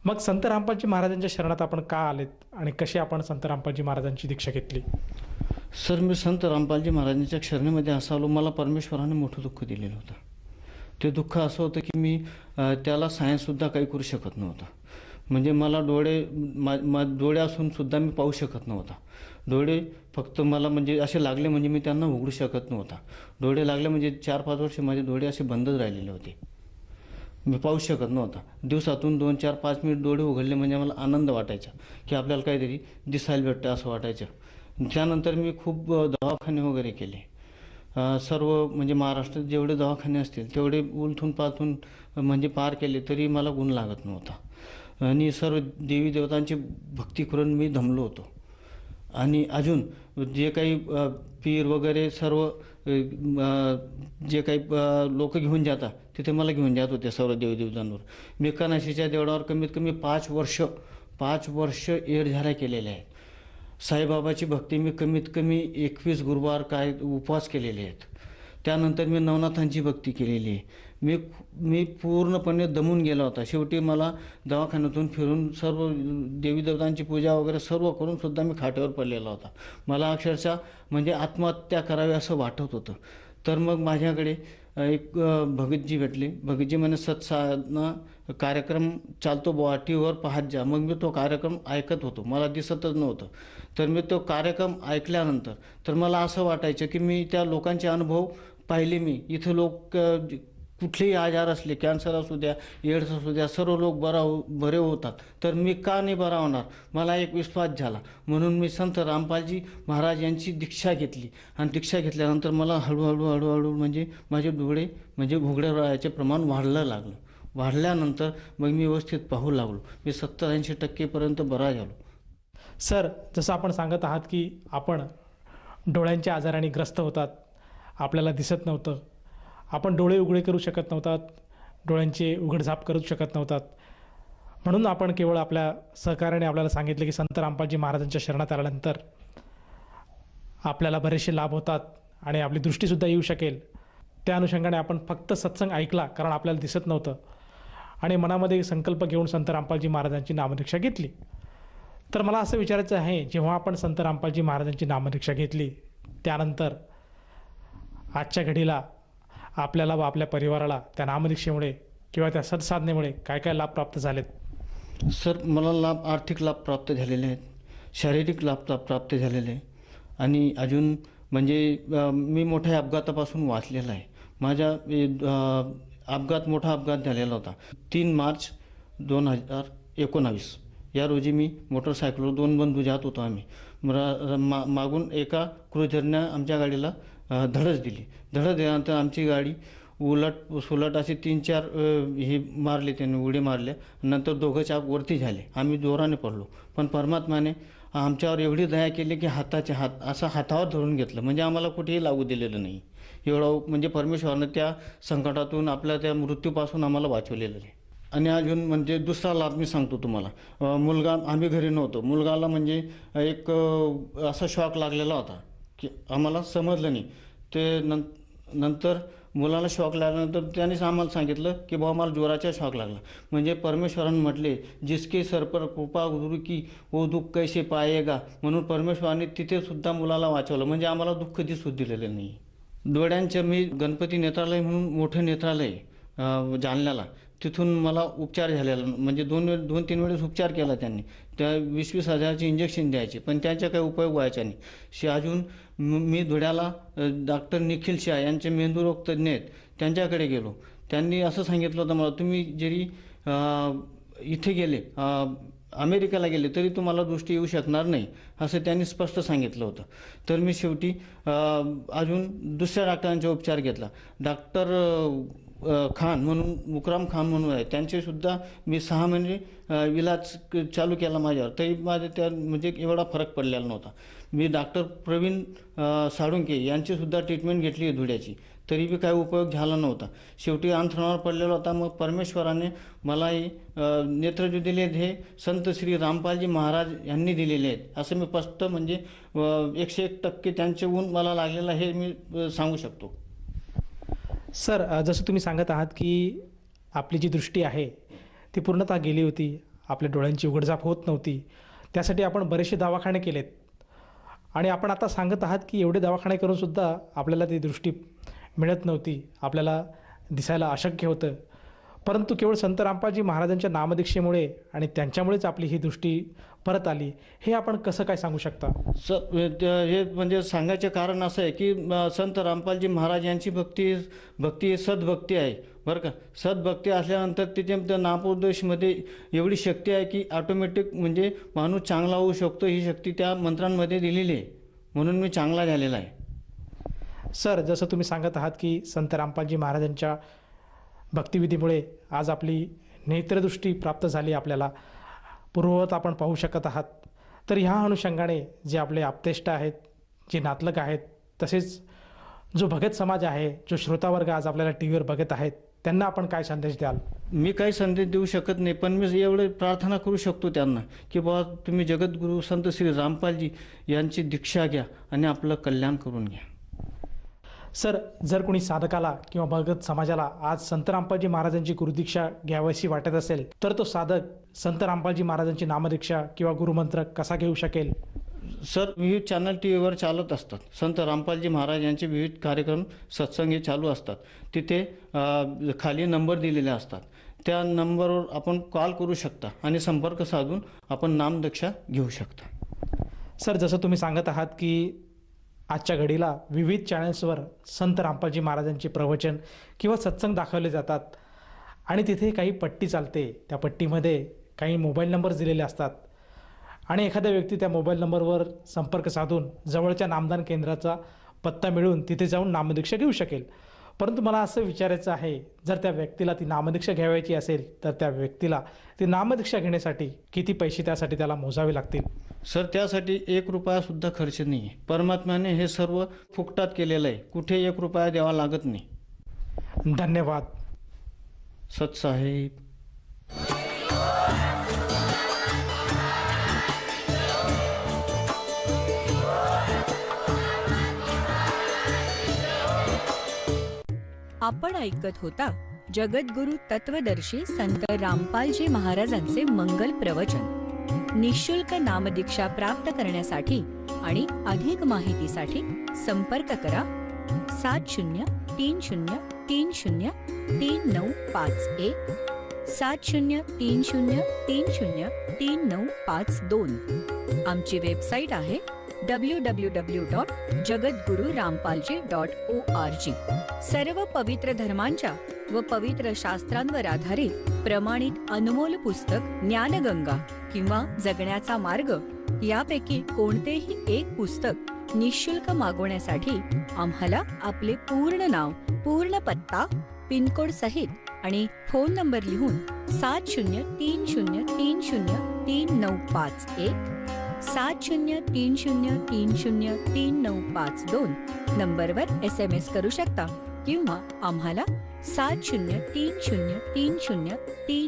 मग संत रामपालजी महाराजांच्या शरणात आपण का आलेत आणि कशी आपण संत रामपालजी महाराजांची दीक्षा घेतली? सर, मी संत रामपालजी महाराजांच्या शरणेमध्ये असं आलो, मला परमेश्वराने मोठं दुःख दिलेलं होतं. ते दुःख असं होतं की मी त्याला सायन्ससुद्धा काही करू शकत नव्हतं. म्हणजे मला डोळे असून सुद्धा मी पाहू शकत नव्हता. डोळे फक्त मला म्हणजे असे लागले म्हणजे मी त्यांना उघडू शकत नव्हता. डोळे लागले म्हणजे 4-5 वर्ष माझे डोळे असे बंदच राहिलेले होते. मी पाहू शकत नव्हता. दिवसातून 2-4-5 मिनिट डोळे उघडले म्हणजे मला आनंद वाटायचा की आपल्याला काहीतरी दिसायला भेटतं असं वाटायचं. त्यानंतर मी खूप दवाखाने वगैरे केले. सर्व म्हणजे महाराष्ट्रात जेवढे दवाखाने असतील तेवढे उलथून पालथून म्हणजे पार केले तरी मला गुण लागत नव्हता. आणि सर्व देवी देवतांची भक्ती करून मी दमलो होतो. आणि अजून जे काही पीर वगैरे सर्व जे काही लोक घेऊन जातात तिथे मला घेऊन जात होते सर्व देवी देवतांवर. मी कनाशीच्या देवळावर कमीत कमी 5 वर्ष येडझाऱ्या केलेल्या आहेत. साईबाबाची भक्ती मी कमीत कमी 21 गुरुवार काय उपवास केलेले आहेत. त्यानंतर मी नवनाथांची भक्ती केलेली आहे. मी पूर्णपणे दमून गेला होता. शेवटी मला दवाखान्यातून फिरून सर्व देवी देवतांची पूजा वगैरे सर्व करून सुद्धा मी खाट्यावर पडलेला होता. मला अक्षरशः म्हणजे आत्महत्या करावी असं वाटत होतं. तर मग माझ्याकडे एक भगतजी भेटले. भगतजी म्हणे सत्साधना कार्यक्रम चालतो बुवा, टीव्हीवर पाहत जा. मग मी तो कार्यक्रम ऐकत होतो. मला दिसतच नव्हतं. तर मी तो कार्यक्रम ऐकल्यानंतर तर मला असं वाटायचं की मी त्या लोकांचे अनुभव पाहिले. मी इथं लोक कुठलेही आजार असले, कॅन्सर असू द्या, एड्स असू द्या, सर्व लोक बरे होतात. तर मी का नाही बरा होणार? मला एक विश्वास झाला. म्हणून मी संत रामपालजी महाराज यांची दीक्षा घेतली. आणि दीक्षा घेतल्यानंतर मला हळूहळू म्हणजे माझे डोळे म्हणजे उघडे राहायचे प्रमाण वाढलं लागलं. वाढल्यानंतर मग मी व्यवस्थित पाहू लागलो. मी 70-80% बरा झालो. सर, जसं आपण सांगत आहात की आपण डोळ्यांच्या आजाराने ग्रस्त होतात, आपल्याला दिसत नव्हतं, आपण डोळे उघडे करू शकत नव्हतात, डोळ्यांचे उघडझाप करू शकत नव्हतात. म्हणून आपण केवळ आपल्या सहकार्याने आपल्याला सांगितले की संत रामपालजी महाराजांच्या शरणात आल्यानंतर आपल्याला बरेचसे लाभ होतात आणि आपली दृष्टीसुद्धा येऊ शकेल. त्या अनुषंगाने आपण फक्त सत्संग ऐकला, कारण आपल्याला दिसत नव्हतं, आणि मनामध्ये संकल्प घेऊन संत रामपालजी महाराजांची नामदीक्षा घेतली. तर मला असं विचारायचं आहे, जेव्हा आपण संत रामपालजी महाराजांची नामदीक्षा घेतली त्यानंतर आजच्या घडीला आपल्याला व आपल्या परिवाराला त्या नामदीक्षेमुळे किंवा त्या सत्साधनेमुळे काय काय लाभ प्राप्त झालेत? सर, मला आर्थिक लाभ प्राप्त झालेले आहेत, शारीरिक लाभ प्राप्त झालेले आहे. आणि अजून म्हणजे मी मोठ्या अपघातापासून वाचलेला आहे. माझ्या मोठा अपघात झालेला होता. 3 मार्च 2019 या रोजी मी मोटरसायकलवर 2 बंधू जात होतो आम्ही. मागून एका क्रुझरनं आमच्या गाडीला धडक दिली. धडक दिल्यानंतर आमची गाडी उलट सुलट असे 3-4 हे मारले, त्यांनी उडी मारल्या. नंतर दोघं चाक वरती झाले. आम्ही जोराने पडलो. पण परमात्माने आमच्यावर एवढी दया केली की हाताचे हात असं हातावर धरून घेतलं. म्हणजे आम्हाला कुठेही लागू दिलेलं नाही. म्हणजे परमेश्वरानं त्या संकटातून आपल्या त्या मृत्यूपासून आम्हाला वाचवलेलं आहे. आणि अजून म्हणजे दुसरा लाभ मी सांगतो तुम्हाला. मुलगा, आम्ही घरी नव्हतो, मुलगाला म्हणजे एक असा शॉक लागलेला होता की आम्हाला समजलं नाही. ते नंतर मुलाला शॉक लागल्यानंतर त्यानेच आम्हाला सांगितलं की बाबा मला जोराचा शॉक लागला. म्हणजे परमेश्वरानं म्हटले जिसके सर पर कृपा गुरु की वो दुःख कैसे पाएगा, म्हणून परमेश्वराने तिथे सुद्धा मुलाला वाचवलं. म्हणजे आम्हाला दुःख दिसू दिलेलं नाही. डोळ्यांचं मी गणपती नेत्रालय म्हणून मोठं नेत्रालय जालन्याला, तिथून मला उपचार झालेला. म्हणजे दोन तीन वेळेस उपचार केला त्यांनी. त्या 20-20 हजाराचे इंजेक्शन द्यायचे, पण त्याचा काही उपयोग व्हायचा नाही. अजून मी धुळ्याला डॉक्टर निखिल शाह यांचे मेंदूरोग तज्ज्ञ आहेत, त्यांच्याकडे गेलो. त्यांनी असं सांगितलं होतं मला, तुम्ही जरी इथे गेले, अमेरिकेला गेले तरी तुम्हाला दृष्टी येऊ शकणार नाही, असं त्यांनी स्पष्ट सांगितलं होतं. तर मी शेवटी अजून दुसऱ्या डॉक्टरांचा उपचार घेतला. डॉक्टर खान म्हणून, मुकराम खान म्हणून आहे, त्यांचेसुद्धा मी 6 महिने इलाज चालू केला माझ्यावर, तरी माझ्या त्या म्हणजे एवढा फरक पडलेला नव्हता. मी डॉक्टर प्रवीण साळुंके यांचीसुद्धा ट्रीटमेंट घेतली आहे धुळ्याची, तरी बी काही उपयोग झाला नव्हता. शेवटी अंथरुणावर पडलेला होता. मग परमेश्वराने मलाही नेत्र दिले आहेत हे संत श्री रामपालजी महाराज यांनी दिलेले आहेत, असं मी स्पष्ट म्हणजे 101% त्यांचे गुण मला लागलेलं हे मी सांगू शकतो. सर, जसं तुम्ही सांगत आहात की आपली जी दृष्टी आहे ती पूर्णतः गेली होती, आपल्या डोळ्यांची उघडझाप होत नव्हती, त्यासाठी आपण बरेचसे दवाखाने केलेत आणि आपण आता सांगत आहात की एवढे दवाखाने करूनसुद्धा आपल्याला ती दृष्टी मिळत नव्हती, आपल्याला दिसायला अशक्य होतं. परंतु केवळ संत रामपालजी महाराजांच्या नामदीक्षेमुळे आणि त्यांच्यामुळेच आपली ही दृष्टी परत आली, हे आपण कसं काय सांगू शकता? हे म्हणजे सांगायचे कारण असं आहे की संत रामपालजी महाराज यांची भक्ती सद्भक्ती आहे बरं का. सद्भक्ती असल्यानंतर तिथे नामोपदेशमध्ये एवढी शक्ती आहे की ऑटोमॅटिक म्हणजे माणूस चांगला होऊ शकतो, ही शक्ती त्या मंत्रांमध्ये दिलेली आहे, म्हणून मी चांगला झालेला आहे. सर, जसं तुम्ही सांगत आहात की संत रामपालजी महाराजांच्या भक्तिविधीमुळे आज आपली नेत्रदृष्टी प्राप्त झाली, आपल्याला पूर्ववत आपण पाहू शकत आहात. तर ह्या अनुषंगाने जे आपले आप्तेष्ट आहेत, जे नातलग आहेत, तसेच जो भगत समाज आहे, जो श्रोतावर्ग आज आपल्याला टी व्हीवर बघत आहेत, त्यांना आपण काय संदेश द्याल? मी काही संदेश देऊ शकत नाही, पण मी एवढे प्रार्थना करू शकतो त्यांना की बाबा तुम्ही जगद्गुरू संत श्री रामपालजी यांची दीक्षा घ्या आणि आपलं कल्याण करून घ्या. सर, जर कोणी साधकाला किंवा भगत समाजाला आज संत रामपालजी महाराजांची गुरुदीक्षा घ्यावीशी वाटत असेल, तर तो साधक संत रामपालजी महाराजांची नामदीक्षा किंवा गुरुमंत्र कसा घेऊ शकेल? सर, विविध चॅनल टी व्हीवर चालत असतात. संत रामपालजी महाराज यांचे विविध कार्यक्रम, सत्संग हे चालू असतात. तिथे खाली नंबर दिलेले असतात, त्या नंबरवर आपण कॉल करू शकता आणि संपर्क साधून आपण नामदीक्षा घेऊ शकता. सर, जसं तुम्ही सांगत आहात की आजच्या घडीला विविध चॅनल्सवर संत रामपालजी महाराजांचे प्रवचन किंवा सत्संग दाखवले जातात आणि तिथे काही पट्टी चालते, त्या पट्टीमध्ये काही मोबाईल नंबर दिलेले असतात आणि एखादा व्यक्ती त्या मोबाईल नंबरवर संपर्क साधून जवळच्या नामदान केंद्राचा पत्ता मिळवून तिथे जाऊन नामदीक्षा घेऊ शकेल. परंतु मला असं विचारायचं आहे, जर त्या व्यक्तीला ती नामदीक्षा घ्यायची असेल तर त्या व्यक्तीला ती नामदीक्षा घेण्यासाठी किती पैसे त्यासाठी त्याला मोजावे लागतील? सर, त्यासाठी 1 रुपयासुद्धा खर्च नाही आहे. परमात्म्याने हे सर्व फुकटात केलेलं आहे, कुठे 1 रुपया द्यावा लागत नाही. धन्यवाद. सतसाहेब. आपण ऐकत होता जगद्गुरु तत्वदर्शी संत रामपालजी महाराजांचे मंगल प्रवचन. निःशुल्क नामदीक्षा प्राप्त करण्यासाठी आणि अधिक माहितीसाठी संपर्क करा 7030303951 7030303952. आमची वेबसाईट आहे www.jagadgururampalji.org. सर्व पवित्र धर्मांच्या व पवित्र शास्त्रांवर आधारित प्रमाणित अनमोल पुस्तक ज्ञानगंगा किंवा जगण्याचा मार्ग यापैकी कोणतेही एक पुस्तक निःशुल्क मागवण्यासाठी आम्हाला आपले पूर्ण नाव, पूर्ण पत्ता, पिनकोड सहित आणि फोन नंबर लिहून 7030303951 7030303952 नंबरवर SMS करू शकता किंवा आम्हाला 70303030